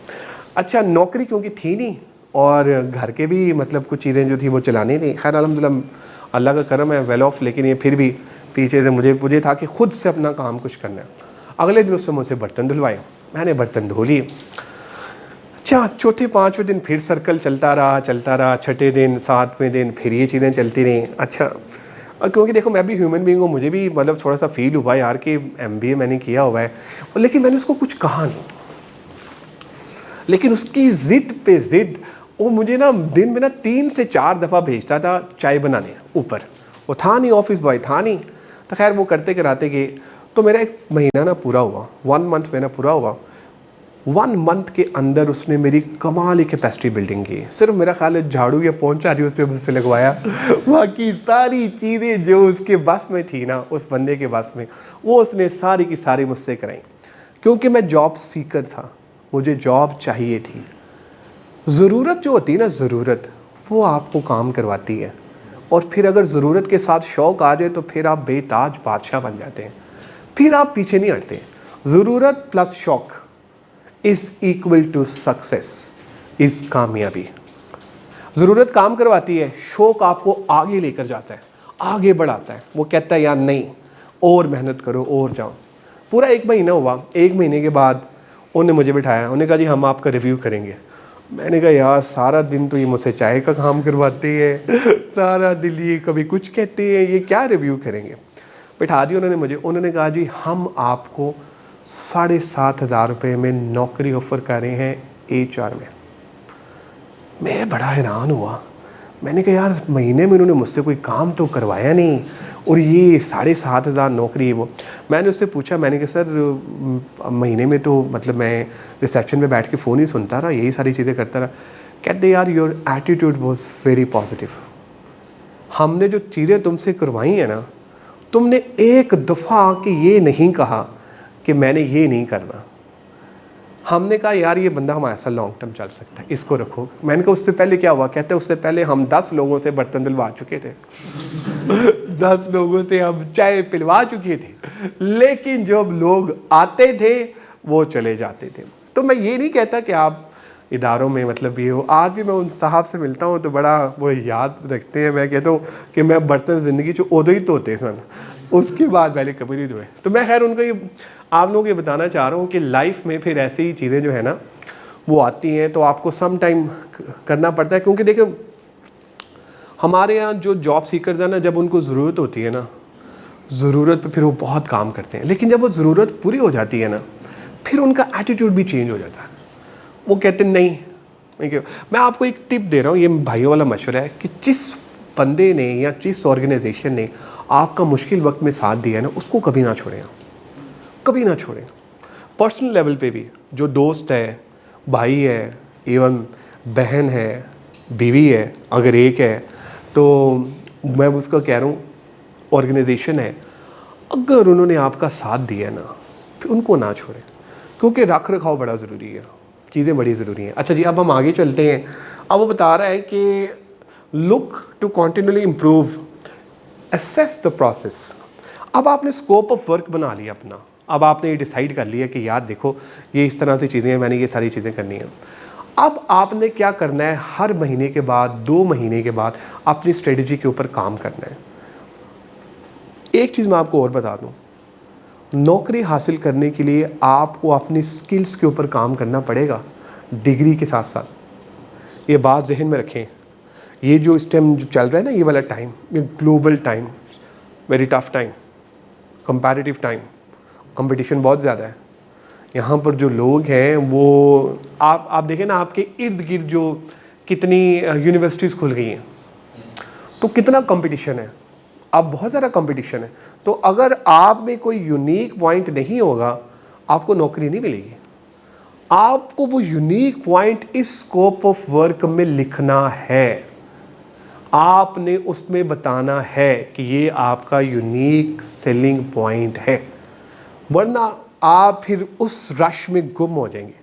अच्छा नौकरी क्योंकि थी नहीं, और घर के भी मतलब कुछ चीज़ें जो थी वो चलानी नहीं। खैर अल्हम्दुलिल्लाह अल्लाह का करम है, वेल ऑफ। लेकिन ये फिर भी पीछे से मुझे था कि खुद से अपना काम कुछ करना है। अगले दिन उससे मुझसे बर्तन धुलवाए, मैंने बर्तन धो लिए। अच्छा चौथे पाँचवें दिन फिर सर्कल चलता रहा। छठे दिन 7वें दिन फिर ये चीज़ें चलती रहीं। अच्छा क्योंकि देखो मैं भी ह्यूमन बीइंग हूँ, मुझे भी मतलब थोड़ा सा फील हुआ यार कि MBA मैंने किया हुआ है, लेकिन मैंने उसको कुछ कहा नहीं। लेकिन उसकी ज़िद पे ज़िद, वो मुझे ना दिन में ना 3 से 4 दफ़ा भेजता था चाय बनाने ऊपर। वो था नहीं, ऑफिस बॉय था नहीं। तो खैर वो करते कराते गए, तो मेरा 1 महीना ना पूरा हुआ, 1 मंथ मेरा पूरा हुआ। 1 मंथ के अंदर उसने मेरी कमाल की कैपेसिटी बिल्डिंग की। सिर्फ मेरा ख्याल है झाड़ू या पोंछा नहीं उसने मुझसे लगवाया, बाकी सारी चीज़ें जो उसके बस में थी ना, उस बंदे के बस में, वो उसने सारी की सारी मुझसे कराई। क्योंकि मैं जॉब सीकर था, मुझे जॉब चाहिए थी। ज़रूरत जो होती है ना, ज़रूरत वो आपको काम करवाती है। और फिर अगर ज़रूरत के साथ शौक़ आ जाए तो फिर आप बेताज बादशाह बन जाते हैं, फिर आप पीछे नहीं हटते। ज़रूरत प्लस शौक़ is equal to success, is कामयाबी। ज़रूरत काम करवाती है, शौक़ आपको आगे लेकर जाता है, आगे बढ़ाता है। वो कहता है यार नहीं और मेहनत करो और जाओ। पूरा 1 महीना हुआ। 1 महीने के बाद उन्होंने मुझे बिठाया, उन्होंने कहा जी हम आपका रिव्यू करेंगे। मैंने कहा यार सारा दिन तो ये मुझसे चाय का काम करवाते हैं, सारा दिन ये कभी कुछ कहते हैं, ये क्या रिव्यू करेंगे। बिठा दिया उन्होंने मुझे। उन्होंने कहा जी हम आपको 7,500 रुपये में नौकरी ऑफ़र कर रहे हैं HR में। मैं बड़ा हैरान हुआ। मैंने कहा यार महीने में उन्होंने मुझसे कोई काम तो करवाया नहीं, और ये 7,500 नौकरी है वो। मैंने उससे पूछा, मैंने कहा सर महीने में तो मतलब मैं रिसेप्शन में बैठ के फ़ोन ही सुनता रहा, यही सारी चीज़ें करता रहा। कहते यार your attitude was very positive. हमने जो चीज़ें तुमसे करवाई हैं ना, तुमने एक दफ़ा आके ये नहीं कहा कि मैंने ये नहीं करना। हमने कहा यार ये बंदा हमारे साथ लॉन्ग टर्म चल सकता है, इसको रखो। मैंने कहा उससे पहले क्या हुआ। कहते उससे पहले हम 10 लोगों से बर्तन दिलवा चुके थे 10 लोगों से हम चाय पिलवा चुके थे, लेकिन जब लोग आते थे वो चले जाते थे। तो मैं ये नहीं कहता कि आप इदारों में मतलब ये हो। आज भी मैं उन साहब से मिलता हूँ तो बड़ा वो याद रखते हैं। मैं कहता हूँ कि मैं बर्तन ज़िंदगी च उदो ही धोते सन, उसके बाद पहले कभी नहीं धोए। तो मैं खैर उनको ये आप लोगों को ये बताना चाह रहा हूँ कि लाइफ में फिर ऐसी ही चीज़ें जो है ना वो आती हैं, तो आपको सम टाइम करना पड़ता है। क्योंकि देखो हमारे यहाँ जो जॉब सीकर्स हैं ना, जब उनको ज़रूरत होती है ना, ज़रूरत पे फिर वो बहुत काम करते हैं, लेकिन जब वो ज़रूरत पूरी हो जाती है ना, फिर उनका एटीट्यूड भी चेंज हो जाता है। वो कहते हैं नहीं, मैं आपको एक टिप दे रहा हूँ, ये भाइयों वाला मशवरा है कि जिस बंदे ने या जिस ऑर्गेनाइजेशन ने आपका मुश्किल वक्त में साथ दिया है ना, उसको कभी ना छोड़ें, कभी ना छोड़ें। पर्सनल लेवल पे भी जो दोस्त है, भाई है, इवन बहन है, बीवी है, अगर एक है तो मैं उसका कह रहा हूँ ऑर्गेनाइजेशन है, अगर उन्होंने आपका साथ दिया ना फिर उनको ना छोड़ें, क्योंकि रख रखाव बड़ा ज़रूरी है, चीज़ें बड़ी ज़रूरी हैं। अच्छा जी, अब हम आगे चलते हैं। अब वो बता रहा है कि look to continuously improve, assess the process. अब आपने स्कोप ऑफ वर्क बना लिया अपना, अब आपने ये डिसाइड कर लिया कि यार देखो ये इस तरह से चीज़ें हैं, मैंने ये सारी चीज़ें करनी हैं। अब आपने क्या करना है, हर महीने के बाद 2 महीने के बाद अपनी स्ट्रेटजी के ऊपर काम करना है। एक चीज़ मैं आपको और बता दूं, नौकरी हासिल करने के लिए आपको अपनी स्किल्स के ऊपर काम करना पड़ेगा डिग्री के साथ साथ। ये बात जहन में रखें। ये जो इस टाइम जो चल रहा है ना, ये वाला टाइम, ये global time, very tough time, comparative time, competition बहुत ज़्यादा है। यहाँ पर जो लोग हैं वो आप देखें ना, आपके इर्द गिर्द जो कितनी यूनिवर्सिटीज़ खुल गई हैं, तो कितना कंपटीशन है, अब बहुत ज़्यादा कंपटीशन है। तो अगर आप में कोई यूनिक पॉइंट नहीं होगा, आपको नौकरी नहीं मिलेगी। आपको वो यूनिक पॉइंट इस स्कोप ऑफ वर्क में लिखना है, आपने उसमें बताना है कि ये आपका यूनिक सेलिंग पॉइंट है, वरना आप फिर उस रश में गुम हो जाएंगे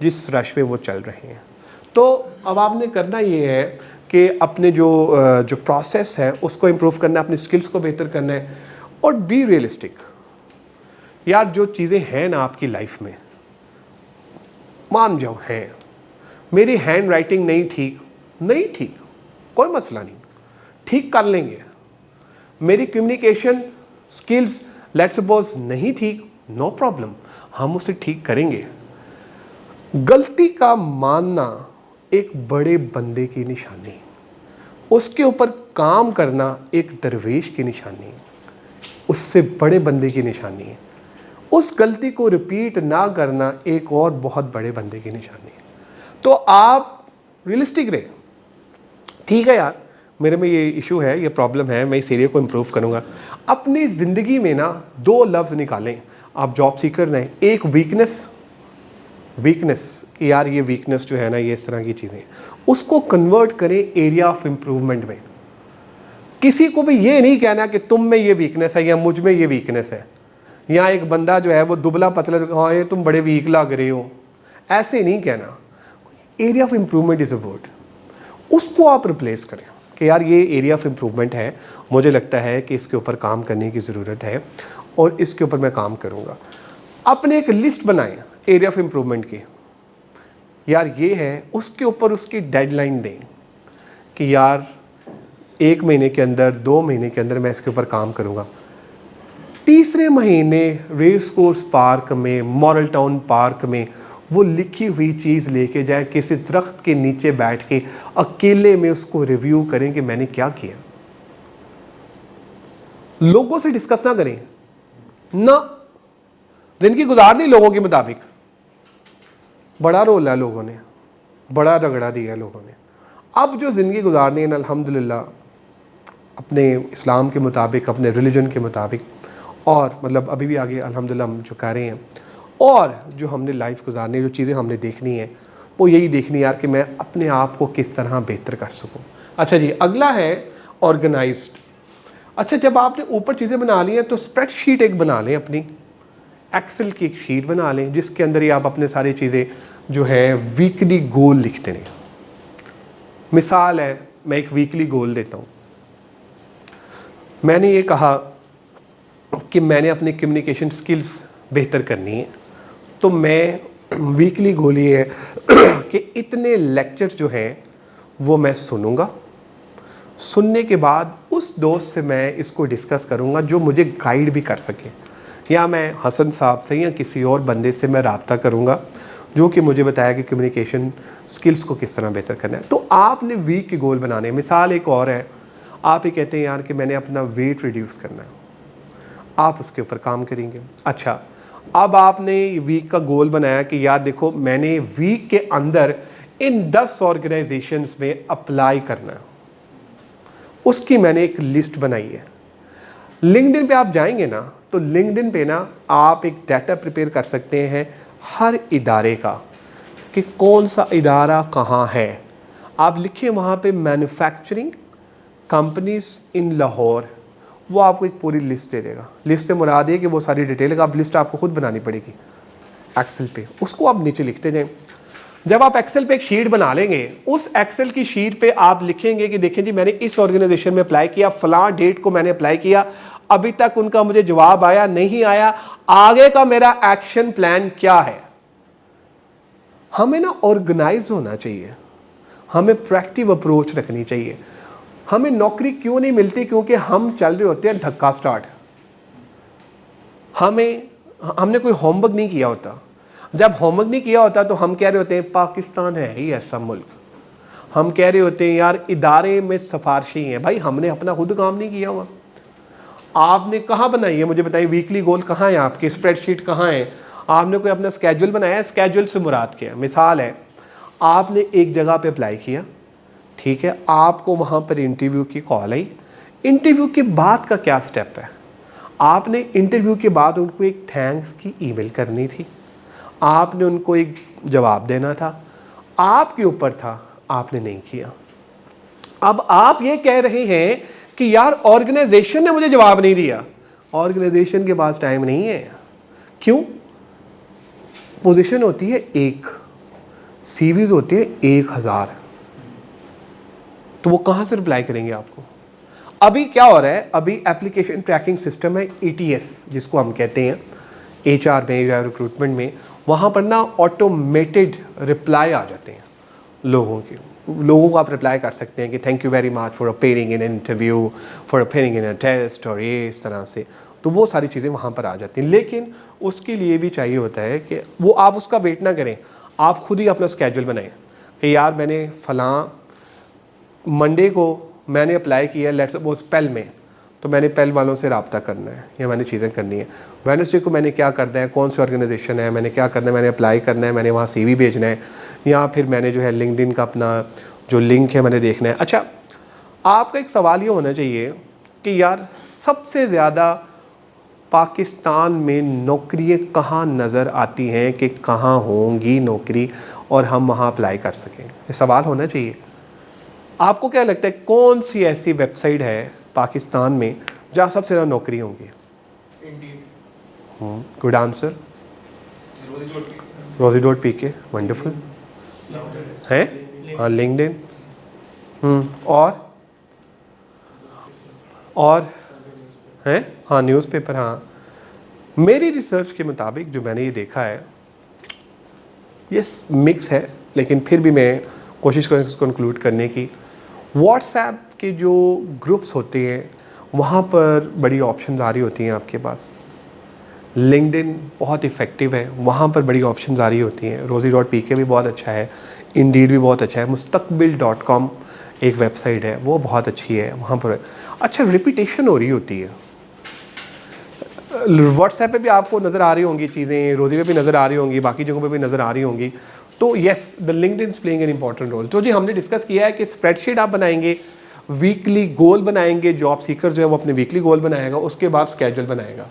जिस रश में वो चल रहे हैं। तो अब आपने करना ये है कि अपने जो प्रोसेस है उसको इम्प्रूव करना है, अपनी स्किल्स को बेहतर करना है, और बी रियलिस्टिक। यार जो चीज़ें हैं ना आपकी लाइफ में, मान जाओ हैं, मेरी हैंड राइटिंग नहीं ठीक, कोई मसला नहीं, ठीक कर लेंगे। मेरी कम्युनिकेशन स्किल्स लेट्स सपोज नहीं ठीक, नो प्रॉब्लम, हम उसे ठीक करेंगे। गलती का मानना एक बड़े बंदे की निशानी, उसके ऊपर काम करना एक दरवेश की निशानी, उससे बड़े बंदे की निशानी है। उस गलती को रिपीट ना करना एक और बहुत बड़े बंदे की निशानी है। तो आप रियलिस्टिक रहे, ठीक है यार मेरे में ये इशू है, ये प्रॉब्लम है, मैं इस एरिया को इम्प्रूव करूँगा। अपनी ज़िंदगी में ना 2 लफ्ज़ निकालें, आप जॉब सीकर हैं। एक वीकनेस कि यार ये वीकनेस जो है ना, ये इस तरह की चीज़ें, उसको कन्वर्ट करें एरिया ऑफ इम्प्रूवमेंट में। किसी को भी ये नहीं कहना कि तुम में ये वीकनेस है या मुझ में ये वीकनेस है, या एक बंदा जो है वो दुबला पतला, हाँ ये तुम बड़े वीक लग रहे हो, ऐसे नहीं कहना। Area of improvement is a word, उसको आप रिप्लेस करें कि यार ये एरिया ऑफ इम्प्रूवमेंट है, मुझे लगता है कि इसके ऊपर काम करने की ज़रूरत है और इसके ऊपर मैं काम करूँगा। अपने एक लिस्ट बनाएं एरिया ऑफ इम्प्रूवमेंट की, यार ये है, उसके ऊपर उसकी डेडलाइन दें कि यार 1 महीने के अंदर, 2 महीने के अंदर मैं इसके ऊपर काम करूँगा। तीसरे महीने रेस कोर्स पार्क में, मॉडल टाउन पार्क में वो लिखी हुई चीज़ लेके जाए, किसी दरख्त के नीचे बैठ के अकेले में उसको रिव्यू करें कि मैंने क्या किया। लोगों से डिस्कस ना करें ना, जिंदगी गुजारनी लोगों के मुताबिक। बड़ा रोल है लोगों ने, बड़ा रगड़ा दिया लोगों ने। अब जो ज़िंदगी गुजारनी है ना, अल्हम्दुलिल्लाह अपने इस्लाम के मुताबिक, अपने रिलीजन के मुताबिक, और मतलब अभी भी आगे अल्हम्दुलिल्लाह हम जो कर रहे हैं, और जो हमने लाइफ गुजारनी है, जो चीज़ें हमने देखनी है, वो यही देखनी है यार कि मैं अपने आप को किस तरह बेहतर कर सकूं। अच्छा जी, अगला है ऑर्गेनाइज्ड। अच्छा, जब आपने ऊपर चीज़ें बना ली हैं तो स्प्रेडशीट एक बना लें, अपनी एक्सेल की एक शीट बना लें जिसके अंदर ही आप अपने सारी चीज़ें जो है वीकली गोल लिखते रहें। मिसाल है, मैं एक वीकली गोल देता हूँ। मैंने ये कहा कि मैंने अपनी कम्युनिकेशन स्किल्स बेहतर करनी है, तो मैं वीकली गोल ये है कि इतने लेक्चर जो हैं वो मैं सुनूंगा, सुनने के बाद उस दोस्त से मैं इसको डिस्कस करूंगा जो मुझे गाइड भी कर सके, या मैं हसन साहब से या किसी और बंदे से मैं रब्ता करूंगा जो कि मुझे बताया कि कम्युनिकेशन स्किल्स को किस तरह बेहतर करना है। तो आपने वीक के गोल बनाने, मिसाल एक और है, आप ये कहते हैं यार कि मैंने अपना वेट रिड्यूस करना है, आप उसके ऊपर काम करेंगे। अच्छा, अब आपने वीक का गोल बनाया कि यार देखो मैंने वीक के अंदर इन 10 ऑर्गेनाइजेशंस में अप्लाई करना है, उसकी मैंने एक लिस्ट बनाई है। लिंक्डइन पे आप जाएंगे ना, तो लिंक्डइन पे ना आप एक डाटा प्रिपेयर कर सकते हैं हर इदारे का कि कौन सा इदारा कहाँ है। आप लिखिए वहाँ पे मैन्युफैक्चरिंग कंपनीज इन लाहौर, वो आपको एक पूरी लिस्ट दे देगा। लिस्ट से मुराद है कि वो सारी डिटेल है, आप लिस्ट आपको खुद बनानी पड़ेगी एक्सेल पे, उसको आप नीचे लिखते जाएं। जब आप एक्सेल पे एक शीट बना लेंगे, उस एक्सेल की शीट पे आप लिखेंगे कि देखें जी मैंने इस ऑर्गेनाइजेशन में अप्लाई किया, फलां डेट को मैंने अप्लाई किया, अभी तक उनका मुझे जवाब आया नहीं आया, आगे का मेरा एक्शन प्लान क्या है। हमें ना ऑर्गेनाइज होना चाहिए, हमें प्रोएक्टिव अप्रोच रखनी चाहिए। हमें नौकरी क्यों नहीं मिलती? क्योंकि हम चल रहे होते हैं धक्का स्टार्ट। हमने कोई होमवर्क नहीं किया होता। जब होमवर्क नहीं किया होता तो हम कह रहे होते हैं पाकिस्तान है ही ऐसा मुल्क, हम कह रहे होते हैं यार इदारे में सिफारिशी हैं। भाई हमने अपना खुद काम नहीं किया हुआ। आपने कहाँ बनाई है मुझे बताइए, वीकली गोल कहाँ है आपके, स्प्रेडशीट कहाँ है? आपने कोई अपना स्केड्यूल बनाया है? स्केड्यूल से मुराद क्या है? मिसाल है, आपने एक जगह पे अप्लाई किया, ठीक है, आपको वहाँ पर इंटरव्यू की कॉल आई, इंटरव्यू के बाद का क्या स्टेप है? आपने इंटरव्यू के बाद उनको एक थैंक्स की ईमेल करनी थी, आपने उनको एक जवाब देना था, आपके ऊपर था, आपने नहीं किया। अब आप ये कह रहे हैं कि यार ऑर्गेनाइजेशन ने मुझे जवाब नहीं दिया। ऑर्गेनाइजेशन के पास टाइम नहीं है। क्यों? पोजीशन होती है एक, सीवीज होती है 1000, तो वो कहां से रिप्लाई करेंगे आपको? अभी क्या हो रहा है, अभी एप्लीकेशन ट्रैकिंग सिस्टम है ETS जिसको हम कहते हैं HR में या रिक्रूटमेंट में, वहाँ पर ना ऑटोमेटेड रिप्लाई आ जाते हैं लोगों को आप रिप्लाई कर सकते हैं कि thank you very much for appearing in an interview, for appearing in a test, और ये इस तरह से, तो वो सारी चीज़ें वहाँ पर आ जाती हैं। लेकिन उसके लिए भी चाहिए होता है कि वो आप उसका वेट ना करें, आप खुद ही अपना स्केड्यूल बनाएं कि यार मैंने फ़लाँ मंडे को मैंने अप्लाई किया लेट्स सपोज पेल में, तो मैंने पेल वालों से रब्ता करना है या मैंने चीज़ें करनी है। वेडनेसडे को मैंने क्या करना है, कौन सी ऑर्गेनाइजेशन है, मैंने क्या करना है, मैंने अप्लाई करना है, मैंने वहाँ CV भेजना है, या फिर मैंने जो है लिंक्डइन का अपना जो लिंक है मैंने देखना है। अच्छा, आपका एक सवाल ये होना चाहिए कि यार सबसे ज़्यादा पाकिस्तान में नौकरियाँ कहाँ नज़र आती हैं कि कहाँ होंगी नौकरी और हम वहाँ अप्लाई कर सकें, ये सवाल होना चाहिए। आपको क्या लगता है कौन सी ऐसी वेबसाइट है पाकिस्तान में जहाँ सबसे ज़्यादा नौकरी होंगी? गुड आंसर, rosie.pk, वंडरफुल है, हाँ लिंक्डइन, और हैं, हाँ न्यूज़पेपर, हाँ। मेरी रिसर्च के मुताबिक जो मैंने ये देखा है ये मिक्स है, लेकिन फिर भी मैं कोशिश करूँ इसको कंक्लूड करने की। व्हाट्सएप के जो ग्रुप्स होते हैं वहाँ पर बड़ी ऑप्शंस आ रही होती हैं आपके पास। लिंक्डइन बहुत इफ़ेक्टिव है, वहाँ पर बड़ी ऑप्शंस आ रही होती हैं। rosie.pk भी बहुत अच्छा है, इंडीड भी बहुत अच्छा है, mustaqbil.com एक वेबसाइट है वो बहुत अच्छी है, वहाँ पर अच्छा रिपीटेशन हो रही होती है। व्हाट्सएप पे भी आपको नज़र आ रही होंगी चीज़ें, रोज़ी पे भी नज़र आ रही होंगी, बाकी जगहों पे भी नज़र आ रही होंगी। तो yes, the LinkedIn is playing an important role. तो जी हमने डिस्कस किया है कि स्प्रेडशीट आप बनाएंगे, वीकली गोल बनाएंगे, जॉब सीकर जो है वो अपने वीकली गोल बनाएगा, उसके बाद स्केड्यूल बनाएगा।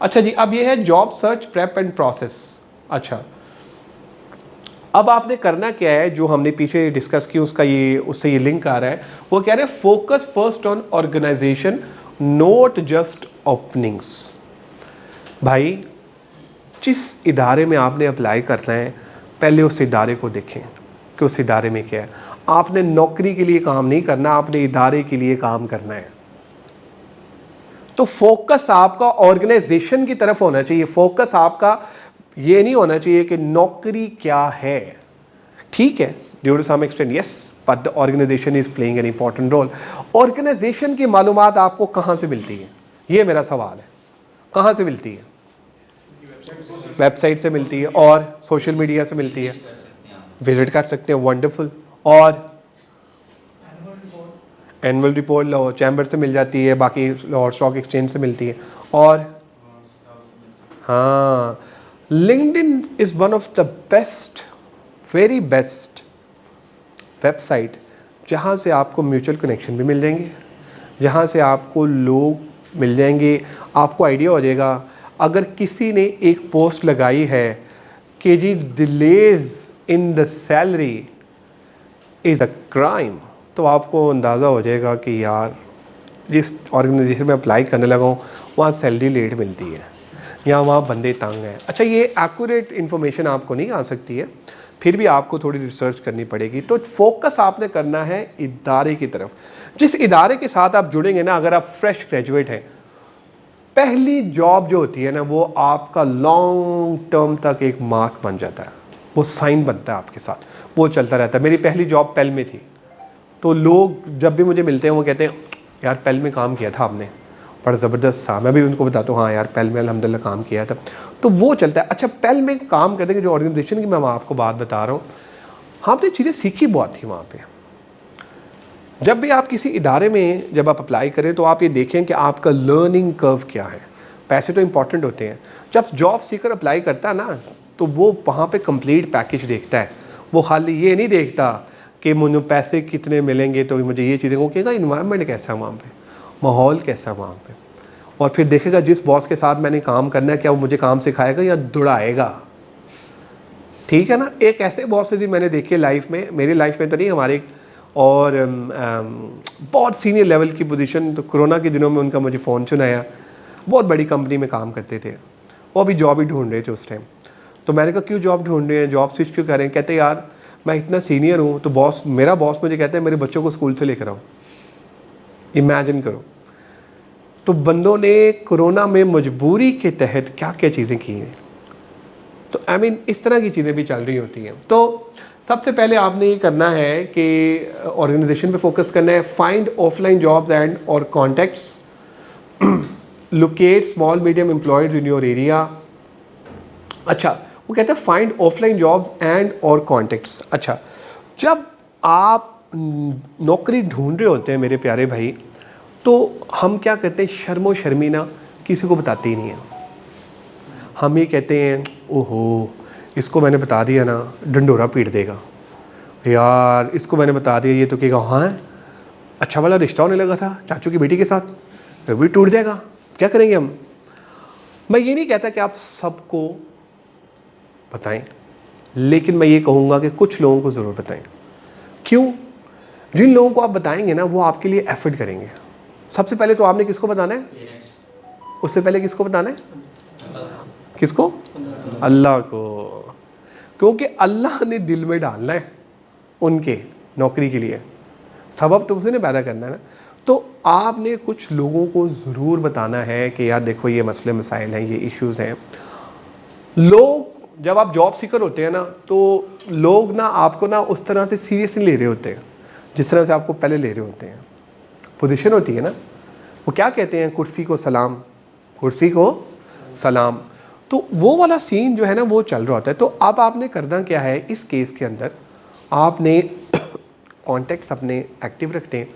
अच्छा जी, अब ये है job search prep and process. अच्छा, अब आपने करना क्या है, जो हमने पीछे डिस्कस की उसका ये उससे ये लिंक आ रहा है, वो कह रहे हैं focus first on organization not just openings. भाई जिस इदारे में आपने अप्लाई करना है पहले उस इदारे को देखें कि उस इदारे में क्या है। आपने नौकरी के लिए काम नहीं करना, आपने इदारे के लिए काम करना है। तो फोकस आपका ऑर्गेनाइजेशन की तरफ होना चाहिए। फोकस आपका ये नहीं होना चाहिए कि नौकरी क्या है, ठीक है, due to some extent yes, but the organization is playing an important role. Organization की मालूमात आपको कहाँ से मिलती है, ये मेरा सवाल है, कहाँ से मिलती है? वेबसाइट से मिलती है और सोशल मीडिया से मिलती है, कर सकते हैं आप। विजिट कर सकते हैं, वंडरफुल। और एनुअल रिपोर्ट चैम्बर से मिल जाती है, बाकी और स्टॉक एक्सचेंज से मिलती है। और हाँ, LinkedIn is one of the best, very best website जहाँ से आपको म्यूचुअल कनेक्शन भी मिल जाएंगे, जहाँ से आपको लोग मिल जाएंगे। आपको आइडिया हो जाएगा अगर किसी ने एक पोस्ट लगाई है कि जी delays in the salary is a crime, तो आपको अंदाज़ा हो जाएगा कि यार जिस ऑर्गेनाइजेशन में अप्लाई करने लगा हूँ वहाँ सैलरी लेट मिलती है या वहाँ बंदे तंग हैं। अच्छा, ये एक्यूरेट इन्फॉर्मेशन आपको नहीं आ सकती है, फिर भी आपको थोड़ी रिसर्च करनी पड़ेगी। तो फोकस आपने करना है इदारे की तरफ। जिस इदारे के साथ आप जुड़ेंगे ना, अगर आप फ्रेश ग्रेजुएट हैं, पहली जॉब जो होती है ना वो आपका लॉन्ग टर्म तक एक मार्क बन जाता है, वो साइन बनता है आपके साथ, वो चलता रहता है। मेरी पहली जॉब पेल में थी, तो लोग जब भी मुझे मिलते हैं वो कहते हैं यार पेल में काम किया था आपने, बड़ा ज़बरदस्त था। मैं भी उनको बताता हूँ हाँ यार पेल में अल्हम्दुलिल्लाह काम किया था, तो वो चलता है। अच्छा, पेल में काम करने की जो ऑर्गेनाइजेशन की मैं आपको बात बता रहा हूँ, हाँ तो चीज़ें सीखी बहुत थी वहाँ पे। जब भी आप किसी इदारे में जब आप अप्लाई करें तो आप ये देखें कि आपका लर्निंग कर्व क्या है। पैसे तो इंपॉर्टेंट होते हैं, जब जॉब सीकर अप्लाई करता है ना तो वो वहाँ पे कंप्लीट पैकेज देखता है, वो खाली ये नहीं देखता कि मुझे पैसे कितने मिलेंगे तो मुझे ये चीज़ें, वो कहेगा इन्वायरमेंट कैसा है वहाँ पे, माहौल कैसा है वहाँ पे, और फिर देखेगा जिस बॉस के साथ मैंने काम करना है क्या वो मुझे काम सिखाएगा या दुड़ाएगा। ठीक है ना, एक ऐसे बॉस भी मैंने देखे लाइफ में, मेरी लाइफ में तो नहीं, हमारे और बहुत सीनियर लेवल की पोजीशन, तो कोरोना के दिनों में उनका मुझे फ़ोन चुनाया, बहुत बड़ी कंपनी में काम करते थे, वो अभी जॉब ही ढूंढ रहे थे उस टाइम। तो मैंने कहा क्यों जॉब ढूंढ रहे हैं, जॉब स्विच क्यों कर रहे हैं? कहते यार मैं इतना सीनियर हूँ तो बॉस, मेरा बॉस मुझे कहता है मेरे बच्चों को स्कूल से लेकर आओ। इमेजिन करो, तो बंदों ने कोरोना में मजबूरी के तहत क्या क्या चीज़ें की हैं। तो आई मीन इस तरह की चीज़ें भी चल रही होती हैं। तो सबसे पहले आपने ये करना है कि ऑर्गेनाइजेशन पे फोकस करना है, फाइंड ऑफलाइन जॉब्स एंड और contacts, locate small medium employees in your area. अच्छा, वो कहते हैं फाइंड ऑफलाइन जॉब्स एंड और कॉन्टैक्ट्स। अच्छा, जब आप नौकरी ढूंढ रहे होते हैं मेरे प्यारे भाई, तो हम क्या करते हैं, शर्मो शर्मी ना किसी को बताते ही नहीं हैं। हम ये कहते हैं ओहो इसको मैंने बता दिया ना डंडोरा पीट देगा, यार इसको मैंने बता दिया ये तो कहेगा हाँ अच्छा वाला रिश्ता होने लगा था चाचू की बेटी के साथ, तो भी टूट जाएगा, क्या करेंगे हम। मैं ये नहीं कहता कि आप सबको बताएं, लेकिन मैं ये कहूँगा कि कुछ लोगों को ज़रूर बताएं। क्यों? जिन लोगों को आप बताएंगे ना वो आपके लिए एफर्ट करेंगे। सबसे पहले तो आपने किसको बताना है, उससे पहले किसको बताना है, किसको? अल्लाह को, क्योंकि अल्लाह ने दिल में डालना है उनके नौकरी के लिए, सबब तो उसी ने पैदा करना है ना। तो आपने कुछ लोगों को ज़रूर बताना है कि यार देखो ये मसले मसाइल हैं, ये इश्यूज़ हैं। लोग जब आप जॉब सीकर होते हैं ना तो लोग ना आपको ना उस तरह से सीरियस नहीं ले रहे होते हैं जिस तरह से आपको पहले ले रहे होते हैं। पोजीशन होती है ना, वो क्या कहते हैं, कुर्सी को सलाम, कुर्सी को सलाम। तो वो वाला सीन जो है ना वो चल रहा होता है। तो अब आपने करना क्या है इस केस के अंदर, आपने कॉन्टेक्ट्स अपने एक्टिव रखते हैं,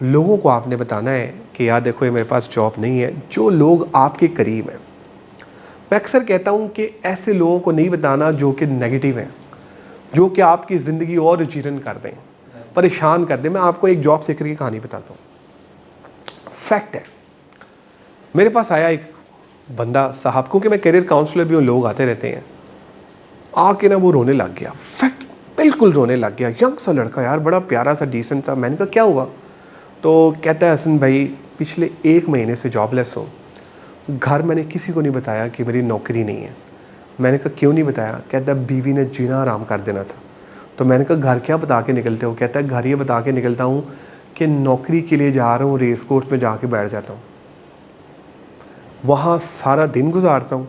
लोगों को आपने बताना है कि यार देखो ये मेरे पास जॉब नहीं है। जो लोग आपके करीब हैं, मैं अक्सर कहता हूँ कि ऐसे लोगों को नहीं बताना जो कि नेगेटिव हैं, जो कि आपकी ज़िंदगी और जीर्ण कर दें, परेशान कर दें। मैं आपको एक जॉब सीकर की कहानी बताता हूँ, फैक्ट है। मेरे पास आया एक बंदा साहब, क्योंकि मैं करियर काउंसलर भी हूँ, लोग आते रहते हैं, आके ना वो रोने लग गया, फैक्ट बिल्कुल रोने लग गया। यंग सा लड़का यार, बड़ा प्यारा सा डिसेंट सा। मैंने कहा क्या हुआ? तो कहता है हसन भाई पिछले 1 महीने से जॉबलेस हूँ, घर मैंने किसी को नहीं बताया कि मेरी नौकरी नहीं है। मैंने कहा क्यों नहीं बताया? कहता है बीवी ने जीना आराम कर देना था। तो मैंने कहा घर क्या बता के निकलते हो? कहता है घर ये बता के निकलता हूँ कि नौकरी के लिए जा रहा हूँ, रेस कोर्स में जाके बैठ जाता हूँ, वहाँ सारा दिन गुजारता हूँ,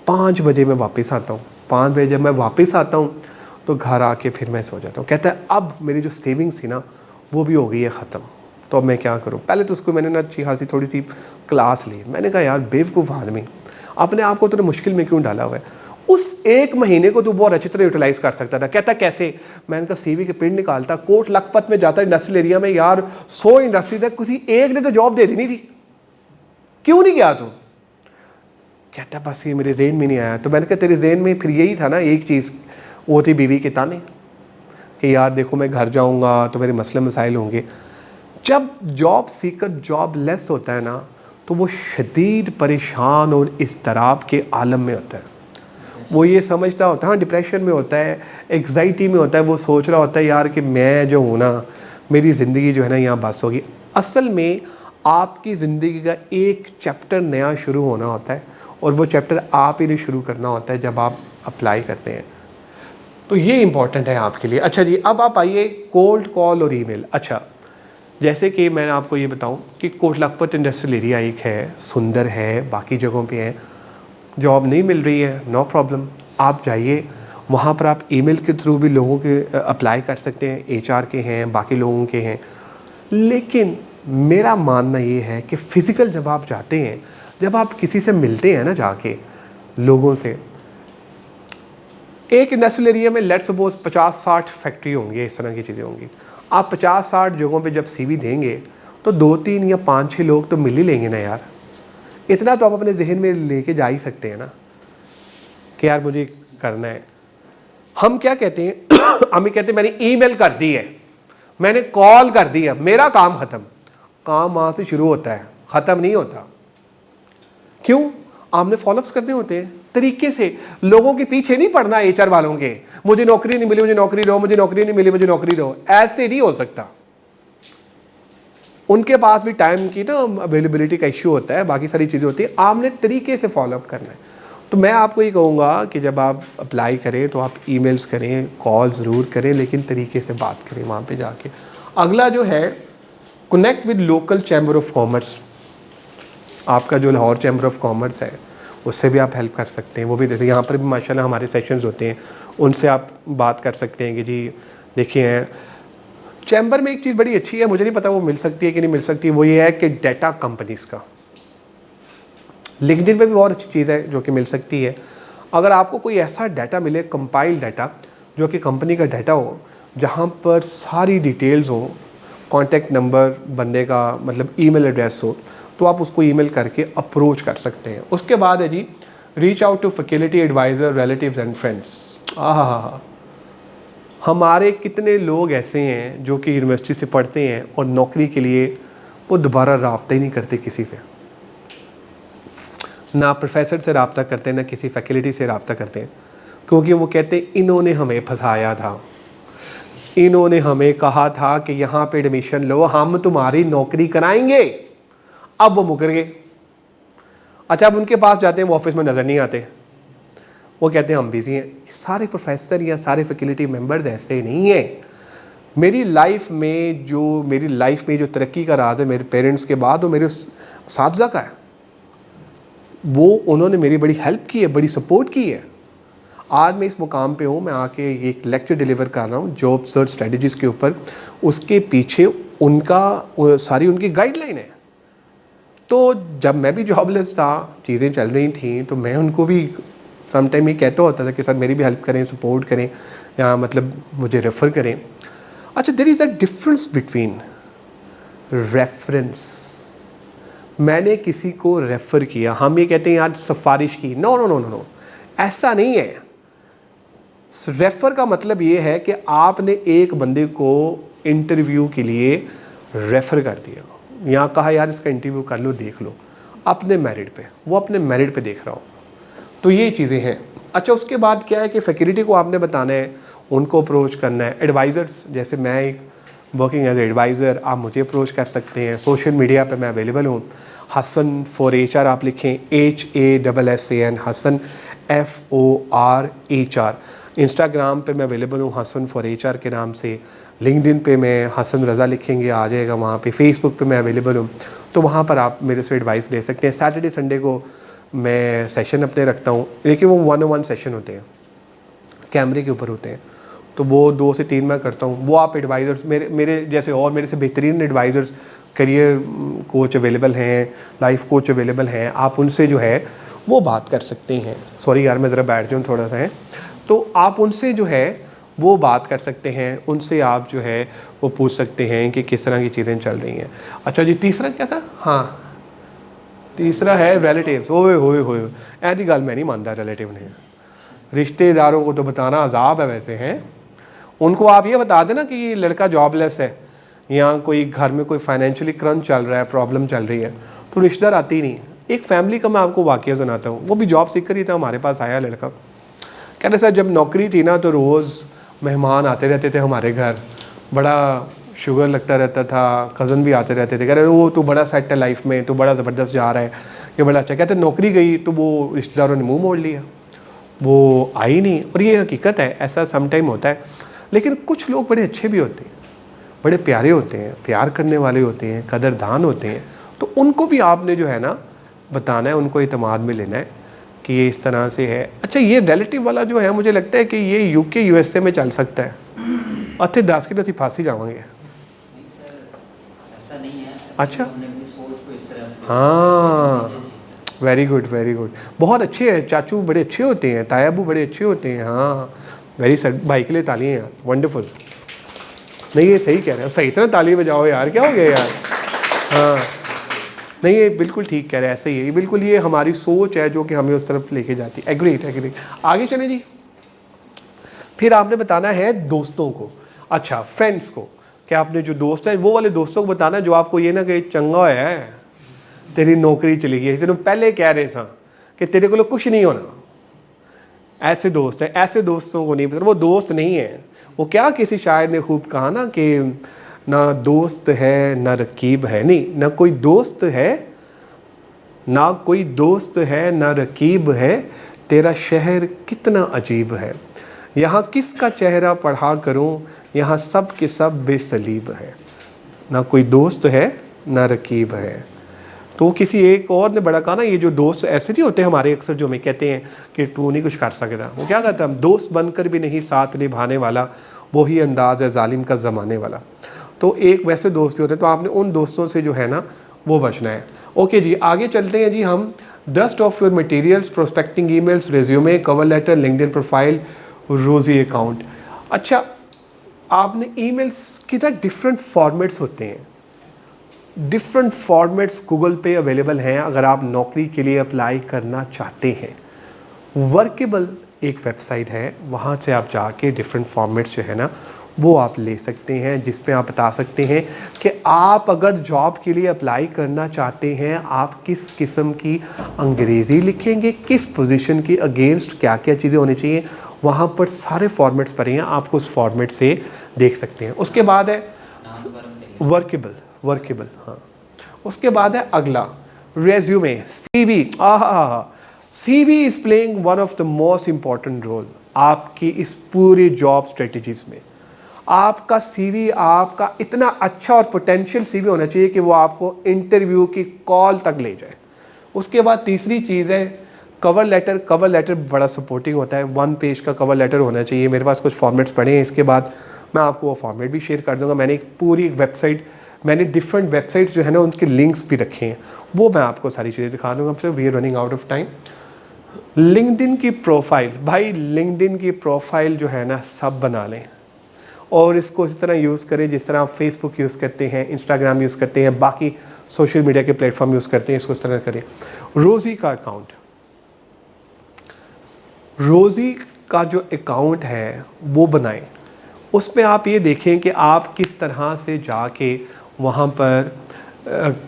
5 बजे मैं वापस आता हूँ। 5 बजे जब मैं वापस आता हूँ तो घर आके फिर मैं सो जाता हूँ। कहता है अब मेरी जो सेविंग्स थी ना वो भी हो गई है ख़त्म, तो अब मैं क्या करूँ। पहले तो उसको मैंने ना अच्छी खासी थोड़ी सी क्लास ली। मैंने कहा यार बेवकूफ़ आदमी, अपने आप को तो मुश्किल में क्यों डाला हुआ है। उस 1 महीने को तू बहुत अच्छी तरह यूटिलाइज़ कर सकता था। कहता कैसे, मैंने कहा CV के प्रिंट निकालता, कोट लखपत में जाता इंडस्ट्रियल एरिया में, यार 100 इंडस्ट्री तक किसी एक ने तो जॉब दे देनी थी, क्यों नहीं गया तू। कहता बस ये मेरे जेहन में नहीं आया। तो मैंने कहा तेरे जेहन में फिर यही था ना एक चीज़, वो थी बीवी के ताने कि यार देखो मैं घर जाऊंगा तो मेरे मसले मसाइल होंगे। जब जॉब सीकर जॉब लेस होता है ना तो वो शदीद परेशान और इज़्तिराब के आलम में होता है। वो ये समझता होता है, हाँ डिप्रेशन में होता है, एग्जाइटी में होता है, वो सोच रहा होता है यार कि मैं जो हूँ ना, मेरी ज़िंदगी जो है ना यहाँ बस होगी। असल में आपकी ज़िंदगी का एक चैप्टर नया शुरू होना होता है और वो चैप्टर आप ही ने शुरू करना होता है जब आप अप्लाई करते हैं। तो ये इम्पॉर्टेंट है आपके लिए। अच्छा जी, अब आप आइए कोल्ड कॉल और ईमेल। अच्छा, जैसे कि मैं आपको ये बताऊं कि कोट लखपत इंडस्ट्रियल एरिया एक है, सुंदर है, बाकी जगहों पे है, जॉब नहीं मिल रही है, नो प्रॉब्लम, आप जाइए वहाँ पर। आप ईमेल के थ्रू भी लोगों के अप्लाई कर सकते हैं, HR के हैं, बाकी लोगों के हैं। लेकिन मेरा मानना ये है कि फ़िज़िकल जब आप जाते हैं, जब आप किसी से मिलते हैं ना जाके लोगों से, एक इंडस्ट्रियल एरिया में लेट्स सपोज 50-60 फैक्ट्री होंगी, इस तरह की चीज़ें होंगी। आप 50-60 जगहों पे जब CV देंगे तो 2-3 या 5-6 लोग तो मिल ही लेंगे ना यार। इतना तो आप अपने जहन में लेके जा ही सकते हैं ना कि यार मुझे करना है। हम क्या कहते हैं हम ये कहते हैं मैंने ईमेल कर दी है, मैंने कॉल कर दी है, मेरा काम ख़त्म। काम वहाँ से शुरू होता है, ख़त्म नहीं होता। क्यों? आपने फॉलोअप्स करने होते हैं तरीके से। लोगों के पीछे नहीं पड़ना HR वालों के, मुझे नौकरी नहीं मिली, मुझे नौकरी दो, मुझे नौकरी नहीं मिली, मुझे नौकरी दो। ऐसे नहीं हो सकता। उनके पास भी टाइम की ना अवेलेबिलिटी का इश्यू होता है, बाकी सारी चीज़ें होती है। आपने तरीके से फॉलोअप करना है। तो मैं आपको ये कहूँगा कि जब आप अप्लाई करें तो आप ईमेल्स करें, कॉल ज़रूर करें, लेकिन तरीके से बात करें वहाँ पे जाके। अगला जो है connect with local chamber of commerce. आपका जो लाहौर चैम्बर ऑफ कॉमर्स है उससे भी आप हेल्प कर सकते हैं। वो भी जैसे यहाँ पर भी माशाल्लाह हमारे सेशंस होते हैं, उनसे आप बात कर सकते हैं कि जी देखिए चैम्बर में एक चीज़ बड़ी अच्छी है, मुझे नहीं पता वो मिल सकती है कि नहीं मिल सकती, वो ये है कि डाटा कंपनीज़ का। लिंक्डइन पे भी बहुत अच्छी चीज़ है जो कि मिल सकती है। अगर आपको कोई ऐसा डाटा मिले, कंपाइल डाटा, जो कि कंपनी का डाटा हो, जहाँ पर सारी डिटेल्स हो, कॉन्टैक्ट नंबर बंदे का, मतलब ईमेल एड्रेस हो, तो आप उसको ईमेल करके अप्रोच कर सकते हैं। उसके बाद है जी reach out to faculty advisor, relatives and friends. हमारे कितने लोग ऐसे हैं जो कि यूनिवर्सिटी से पढ़ते हैं और नौकरी के लिए वो दोबारा रब्ता ही नहीं करते किसी से, ना प्रोफेसर से रब्ता करते हैं, ना किसी फैकल्टी से रब्ता करते हैं, क्योंकि वो कहते हैं इन्होंने हमें फंसाया था, इन्होंने हमें कहा था कि यहाँ पे एडमिशन लो, हम तुम्हारी नौकरी कराएंगे। अब वो मुकर गए। अच्छा, अब उनके पास जाते हैं, वो ऑफिस में नज़र नहीं आते, वो कहते हैं हम बिजी हैं। सारे प्रोफेसर या सारे फैकल्टी मेंबर्स ऐसे नहीं हैं। मेरी लाइफ में जो तरक्की का राज है मेरे पेरेंट्स के बाद, वो मेरे साथी का है। वो उन्होंने मेरी बड़ी हेल्प की है, बड़ी सपोर्ट की है। आज मैं इस मुकाम पे हूँ, मैं आके एक लेक्चर डिलीवर कर रहा हूँ जॉब सर्च स्ट्रेटजीज के ऊपर। उसके पीछे सारी उनकी गाइडलाइन है। तो जब मैं भी जॉबलेस था, चीज़ें चल रही थी, तो मैं उनको भी सम टाइम ये कहता होता था कि सर मेरी भी हेल्प करें, सपोर्ट करें, या मतलब मुझे रेफ़र करें। अच्छा, there is a difference between reference. मैंने किसी को रेफ़र किया, हम ये कहते हैं यार सिफारिश की, no no no no no, ऐसा नहीं है। रेफ़र का मतलब ये है कि आपने एक बंदे को इंटरव्यू के लिए रेफ़र कर दिया, यहाँ कहा यार इसका इंटरव्यू कर लो, देख लो, अपने मेरिट पे, वो अपने मेरिट पे देख रहा हो। तो ये चीज़ें हैं। अच्छा, उसके बाद क्या है कि फैकल्टी को आपने बताना है, उनको अप्रोच करना है। एडवाइज़र्स, जैसे मैं एक वर्किंग एज एडवाइज़र, आप मुझे अप्रोच कर सकते हैं। सोशल मीडिया पे मैं अवेलेबल हूँ, हसन फॉर HR आप लिखें, HASSAN, हसन FORHR। इंस्टाग्राम पे मैं अवेलेबल हूँ हसन फॉर HR के नाम से। लिंक्डइन पे मैं हसन रज़ा लिखेंगे आ जाएगा वहाँ पे। फेसबुक पे मैं अवेलेबल हूँ, तो वहाँ पर आप मेरे से एडवाइस ले सकते हैं। सैटरडे संडे को मैं सेशन अपने रखता हूँ, लेकिन वो 1-on-1 सेशन होते हैं, कैमरे के ऊपर होते हैं, तो वो 2 से 3 मैं करता हूँ। वो आप एडवाइज़र्स मेरे जैसे और मेरे से बेहतरीन एडवाइज़र्स, करियर कोच अवेलेबल हैं, लाइफ कोच अवेलेबल हैं, आप उनसे जो है वो बात कर सकते हैं। सॉरी यार मैं ज़रा बैठ जाऊँ थोड़ा सा है, तो आप उनसे जो है वो बात कर सकते हैं, उनसे आप जो है वो पूछ सकते हैं कि किस तरह की चीज़ें चल रही हैं। अच्छा जी, तीसरा क्या था? हाँ, तीसरा है रिलेटिव्स। ओए होए होए, ऐसी गल मैं नहीं मानता रिलेटिव ने, रिश्तेदारों को तो बताना अजाब है वैसे हैं। उनको आप ये बता देना कि ये लड़का जॉबलेस है या कोई घर में कोई फाइनेंशियली क्रंच चल रहा है, प्रॉब्लम चल रही है, तो रिश्तेदार आती ही नहीं। एक फैमिली का मैं आपको वाकया सुनाता हूँ, वो भी जॉब सीकर ही था, हमारे पास आया लड़का, कह रहे सर जब नौकरी थी ना तो रोज़ मेहमान आते रहते थे हमारे घर, बड़ा शुगर लगता रहता था, कज़न भी आते रहते थे, कह रहे वो तू बड़ा सेट है लाइफ में, तू बड़ा ज़बरदस्त जा रहा है, ये बड़ा अच्छा। कहते नौकरी गई तो वो रिश्तेदारों ने मुँह मोड़ लिया, वो आई नहीं। और ये हकीकत है, ऐसा सम टाइम होता है। लेकिन कुछ लोग बड़े अच्छे भी होते हैं, बड़े प्यारे होते हैं, प्यार करने वाले होते हैं, कदरदान होते हैं, तो उनको भी आपने जो है ना बताना है, उनको इत्मीनान में लेना है कि ये इस तरह से है। अच्छा, ये रिलेटिव वाला जो है मुझे लगता है कि ये यूके यूएसए में चल सकता है। अच्छे 10 की तो फांसी जावांगे। नहीं सर, ऐसा नहीं है। अच्छा, हमने अपनी सोच को इस तरह से हाँ, वेरी गुड वेरी गुड, बहुत अच्छे हैं चाचू, बड़े अच्छे होते हैं, तायाबू बड़े अच्छे होते हैं। हाँ, वेरी सर, भाई के लिए तालियां यार, वंडरफुल। नहीं ये सही कह रहे हैं, सही से ना ताली बजाओ यार, क्या हो गया यार। हाँ, नहीं ये बिल्कुल ठीक कह रहे हैं, ऐसे ही है, ये बिल्कुल ये हमारी सोच है जो कि हमें उस तरफ लेके जाती है। Agreed agreed. आगे चलें जी। फिर आपने बताना है दोस्तों को, अच्छा फ्रेंड्स को, कि आपने जो दोस्त है वो वाले दोस्तों को बताना जो आपको ये ना कि चंगा है तेरी नौकरी चली गई, तेन पहले कह रहे थे कि तेरे को कुछ नहीं होना। ऐसे दोस्त है, ऐसे दोस्तों को नहीं पता, वो दोस्त नहीं है। वो क्या किसी शायर ने खूब कहा ना कि ना दोस्त है ना रकीब है, नहीं ना कोई दोस्त है, ना कोई दोस्त है ना रकीब है, तेरा शहर कितना अजीब है, यहाँ किसका चेहरा पढ़ा करूँ, यहाँ सब के सब बेसलीब है। ना कोई दोस्त है ना रकीब है। तो किसी एक और ने बड़ा कहा ना, ये जो दोस्त ऐसे नहीं होते हमारे अक्सर जो हमें कहते हैं कि तू नहीं कुछ कर सकता, वो क्या कहता है, दोस्त बनकर भी नहीं साथ निभाने वाला, वही अंदाज है जालिम का ज़माने वाला। तो एक वैसे दोस्त भी होते हैं, तो आपने उन दोस्तों से जो है ना वो बचना है। ओके जी, आगे चलते हैं जी हम। Dust off your materials, prospecting emails, resume, cover letter, LinkedIn profile, Rozee account. अच्छा, आपने ईमेल्स की ना डिफरेंट फॉर्मेट्स होते हैं, डिफरेंट फॉर्मेट्स गूगल पे अवेलेबल हैं अगर आप नौकरी के लिए अप्लाई करना चाहते हैं। वर्केबल एक वेबसाइट है, वहाँ से आप जाके डिफरेंट फॉर्मेट्स जो है ना वो आप ले सकते हैं, जिसमें आप बता सकते हैं कि आप अगर जॉब के लिए अप्लाई करना चाहते हैं आप किस किस्म की अंग्रेज़ी लिखेंगे, किस पोजीशन की अगेंस्ट क्या क्या चीज़ें होनी चाहिए, वहाँ पर सारे फॉर्मेट्स पड़े हैं, आपको उस फॉर्मेट से देख सकते हैं। उसके बाद है वर्केबल, वर्केबल हाँ। उसके बाद है अगला resume, CV. CV is playing one of the most important role आपकी इस पूरी जॉब स्ट्रेटजीज में। आपका सीवी आपका इतना अच्छा और पोटेंशियल सीवी होना चाहिए कि वो आपको इंटरव्यू की कॉल तक ले जाए। उसके बाद तीसरी चीज़ है कवर लेटर। कवर लेटर बड़ा सपोर्टिंग होता है, 1 पेज का कवर लेटर होना चाहिए। मेरे पास कुछ फॉर्मेट्स पड़े हैं, इसके बाद मैं आपको वो फॉर्मेट भी शेयर कर दूंगा। मैंने एक पूरी वेबसाइट, मैंने डिफरेंट वेबसाइट्स जो है ना उनके लिंक्स भी रखे हैं, वो मैं आपको सारी चीज़ें दिखा दूंगा। अब we are running out of time. LinkedIn की प्रोफाइल, भाई लिंक्डइन की प्रोफाइल जो है ना सब बना लें और इसको इस तरह यूज़ करें जिस तरह आप फेसबुक यूज़ करते हैं, इंस्टाग्राम यूज़ करते हैं, बाकी सोशल मीडिया के प्लेटफॉर्म यूज़ करते हैं, इसको इस तरह करें। रोज़ी का अकाउंट, रोज़ी का जो अकाउंट है वो बनाएं। उसमें आप ये देखें कि आप किस तरह से जाके वहाँ पर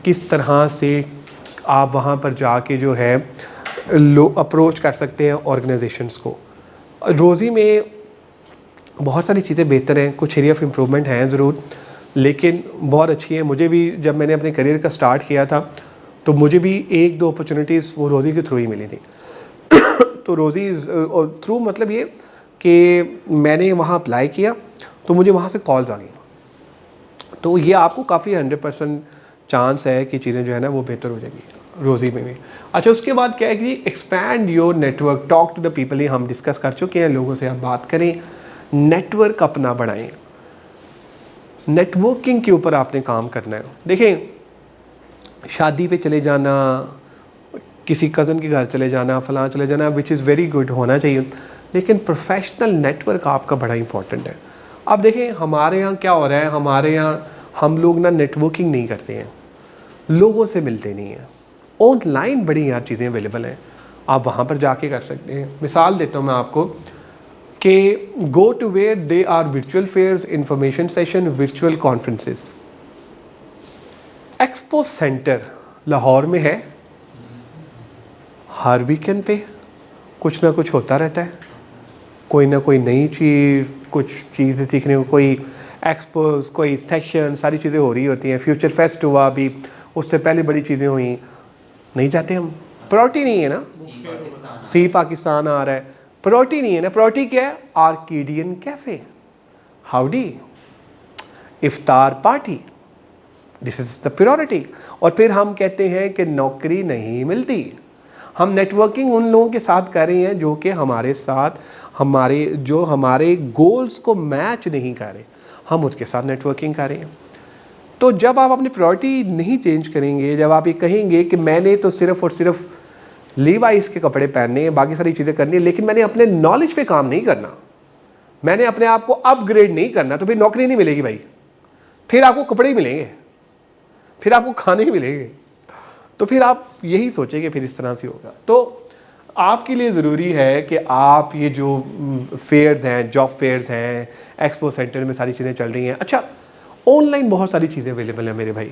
किस तरह से आप वहाँ पर जाके जो है अप्रोच कर सकते हैं ऑर्गेनाइजेशंस को। रोज़ी में बहुत सारी चीज़ें बेहतर हैं, कुछ एरिया ऑफ इम्प्रूवमेंट हैं ज़रूर, लेकिन बहुत अच्छी है। मुझे भी जब मैंने अपने करियर का स्टार्ट किया था तो मुझे भी 1-2 अपॉर्चुनिटीज़ वो रोज़ी के थ्रू ही मिली थी। तो रोज़ी थ्रू मतलब ये कि मैंने वहाँ अप्लाई किया तो मुझे वहाँ से कॉल्स आ गई। तो ये आपको काफ़ी 100% चांस है कि चीज़ें जो है ना वो बेहतर हो जाएगी। रोज़ी में भी। अच्छा, उसके बाद क्या है कि expand your network, talk to the people, ये हम डिस्कस कर चुके हैं, लोगों से आप बात करें, नेटवर्क अपना बढ़ाएं, नेटवर्किंग के ऊपर आपने काम करना है। देखें, शादी पे चले जाना, किसी कज़न के घर चले जाना, फलां चले जाना, विच इज़ वेरी गुड, होना चाहिए, लेकिन प्रोफेशनल नेटवर्क आपका बड़ा इंपॉर्टेंट है। अब देखें हमारे यहाँ क्या हो रहा है, हमारे यहाँ हम लोग ना नेटवर्किंग नहीं करते हैं, लोगों से मिलते नहीं हैं। ऑनलाइन बड़ी यार चीज़ें अवेलेबल हैं, आप वहाँ पर जाके कर सकते हैं। मिसाल देता हूँ मैं आपको कि go to where they are virtual fairs, information session, virtual conferences. Expo centre Lahore में है, हर वीकेंड पे कुछ ना कुछ होता रहता है, कोई ना कोई नई चीज़, कुछ चीज़ें सीखने को, कोई एक्सपोज, कोई सेक्शन, सारी चीज़ें हो रही होती हैं। फ्यूचर फेस्ट हुआ अभी, उससे पहले बड़ी चीज़ें हुई, नहीं जाते हम, प्रायोरिटी नहीं है ना। सी पाकिस्तान आ रहा है, प्रायोरिटी नहीं है ना। प्रायोरिटी क्या है? आर्किडियन कैफ़े, हाउडी, इफ्तार party, this is the priority. और फिर हम कहते हैं कि नौकरी नहीं मिलती। हम नेटवर्किंग उन लोगों के साथ कर रहे हैं जो कि हमारे साथ हमारे गोल्स को मैच नहीं कर रहे, हम उसके साथ नेटवर्किंग कर रहे हैं। तो जब आप अपनी प्रायोरिटी नहीं चेंज करेंगे, जब आप ये कहेंगे कि मैंने तो सिर्फ़ और सिर्फ लीवाइस के कपड़े पहनने हैं, बाकी सारी चीज़ें करनी है, लेकिन मैंने अपने नॉलेज पे काम नहीं करना, मैंने अपने आप को अपग्रेड नहीं करना, तो फिर नौकरी नहीं मिलेगी भाई, फिर आपको कपड़े ही मिलेंगे, फिर आपको खाने ही मिलेंगे। तो फिर आप यही सोचेंगे, फिर इस तरह से होगा। तो आपके लिए ज़रूरी है कि आप ये जो फेयर्स हैं, जॉब फेयर्स हैं, एक्सपो सेंटर में सारी चीज़ें चल रही हैं। अच्छा, ऑनलाइन बहुत सारी चीज़ें अवेलेबल हैं मेरे भाई,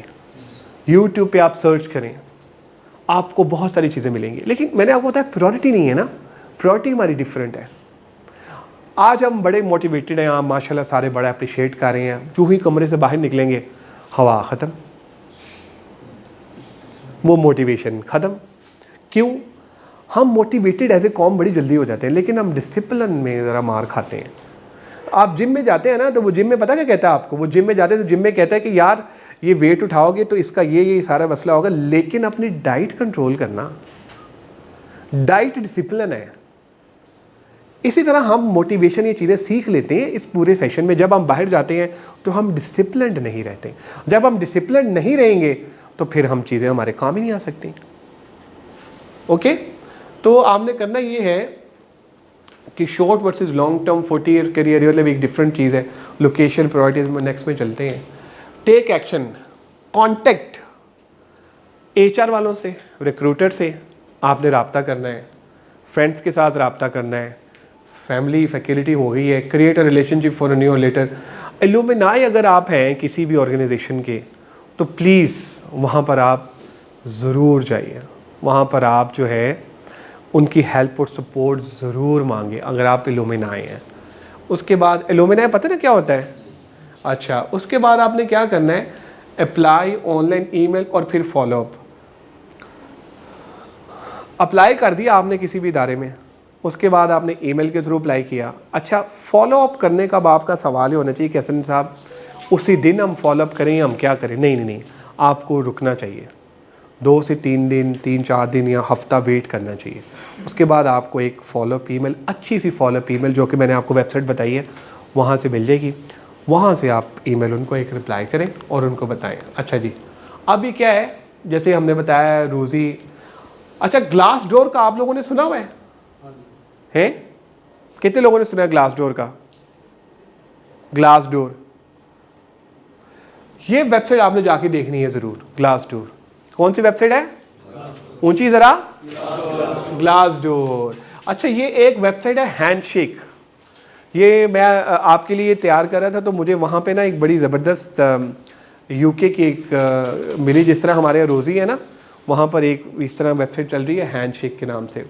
यूट्यूब पे आप सर्च करें, आपको बहुत सारी चीज़ें मिलेंगी। लेकिन मैंने आपको बताया प्रायोरिटी नहीं है ना, प्रायोरिटी हमारी डिफरेंट है। आज हम बड़े मोटिवेटेड हैं, आप माशाल्लाह सारे बड़ा अप्रिशिएट कर रहे हैं, जो ही कमरे से बाहर निकलेंगे हवा ख़त्म, वो मोटिवेशन ख़त्म। क्यों? हम मोटिवेटेड एज ए कॉम बड़ी जल्दी हो जाते हैं, लेकिन हम डिसिप्लिन में ज़रा मार खाते हैं। आप जिम में जाते हैं ना, तो वो जिम में पता क्या कहता है आपको, वो जिम में जाते हैं तो जिम में कहता है कि यार ये वेट उठाओगे तो इसका ये सारा मसला होगा, लेकिन अपनी डाइट कंट्रोल करना, डाइट डिसिप्लिन है। इसी तरह हम मोटिवेशन ये चीज़ें सीख लेते हैं इस पूरे सेशन में। जब हम बाहर जाते हैं तो हम डिसिप्लिन्ड नहीं रहते, जब हम डिसिप्लिन्ड नहीं रहेंगे तो फिर हम चीज़ें हमारे काम ही नहीं आ सकती। ओके, तो आपने करना ये है कि short versus long term 40 year career मतलब एक डिफरेंट चीज़ है। लोकेशन प्रायोरिटीज में नेक्स्ट में चलते हैं। टेक एक्शन, कॉन्टेक्ट HR वालों से, रिक्रूटर से आपने रब्ता करना है, फ्रेंड्स के साथ रब्ता करना है, फैमिली फैकल्टी हो गई है, create a relationship for a newsletter. Alumni अगर आप हैं किसी भी ऑर्गेनाइजेशन के, तो प्लीज़ वहाँ पर आप ज़रूर जाइए, वहाँ पर आप जो है उनकी हेल्प और सपोर्ट ज़रूर मांगे अगर आप एलुमनाई हैं। उसके बाद एलुमनाई पता है ना क्या होता है? अच्छा, उसके बाद आपने क्या करना है, अप्लाई ऑनलाइन ईमेल और फिर फॉलोअप। अप्लाई कर दिया आपने किसी भी इदारे में, उसके बाद आपने ईमेल के थ्रू अप्लाई किया। अच्छा, फॉलोअप करने का आपका सवाल ही होना चाहिए कि हसन साहब उसी दिन हम फॉलोअप करें, हम क्या करें? नहीं, आपको रुकना चाहिए, 2 से 3 दिन, 3-4 दिन या हफ्ता वेट करना चाहिए। उसके बाद आपको एक फॉलोअप ईमेल, अच्छी सी फॉलोअप ईमेल जो कि मैंने आपको वेबसाइट बताई है वहाँ से मिल जाएगी। वहाँ से आप ईमेल उनको एक रिप्लाई करें और उनको बताएं। अच्छा जी, अब ये क्या है, जैसे हमने बताया रोज़ी। अच्छा, ग्लास डोर का आप लोगों ने सुना हुआ है? कितने लोगों ने सुना है ग्लास डोर का? ग्लास डोर, ये वेबसाइट आपने जाके देखनी है ज़रूर। ग्लास डोर कौन सी वेबसाइट है? ऊंची ज़रा, ग्लास डोर। अच्छा, ये एक वेबसाइट है हैंडशेक, ये मैं आपके लिए तैयार कर रहा था, तो मुझे वहाँ पे ना एक बड़ी ज़बरदस्त UK की एक मिली, जिस तरह हमारे यहाँ रोज़ी है ना, वहाँ पर एक इस तरह वेबसाइट चल रही है हैंडशेक के नाम से।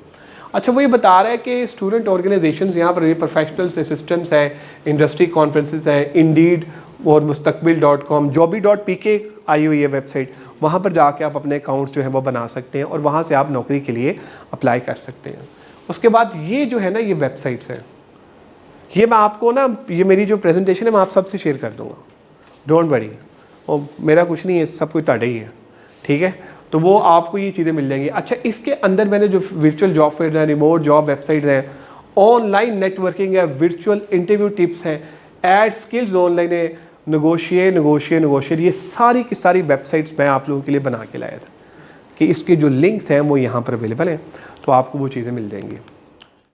अच्छा, वो ये बता रहा है कि स्टूडेंट ऑर्गेनाइजेशंस यहाँ पर प्रोफेशनल्स असिस्टेंट्स हैं, इंडस्ट्री कॉन्फ्रेंसेस हैं, इंडीड और मुस्तकबिल.com, jobby.pk आई हुई है वेबसाइट, वहाँ पर जाके आप अपने अकाउंट्स जो है वो बना सकते हैं और वहाँ से आप नौकरी के लिए अप्लाई कर सकते हैं। उसके बाद ये जो है ना, ये वेबसाइट्स हैं, ये मैं आपको ना, ये मेरी जो प्रेजेंटेशन है मैं आप सबसे शेयर कर दूँगा, डोंट वरी। और मेरा कुछ नहीं है, सब कुछ ताड़े ही है, ठीक है? तो वो आपको ये चीज़ें मिल जाएंगी। अच्छा, इसके अंदर मैंने जो वर्चुअल जॉब फेयर है, रिमोट जॉब वेबसाइट हैं, ऑनलाइन नेटवर्किंग है, वर्चुअल इंटरव्यू टिप्स हैं, एड स्किल्स ऑनलाइन है, नेगोशिएट, ये सारी की सारी वेबसाइट्स मैं आप लोगों के लिए बना के लाया था कि इसके जो लिंक्स हैं वो यहाँ पर अवेलेबल हैं, तो आपको वो चीज़ें मिल जाएंगी।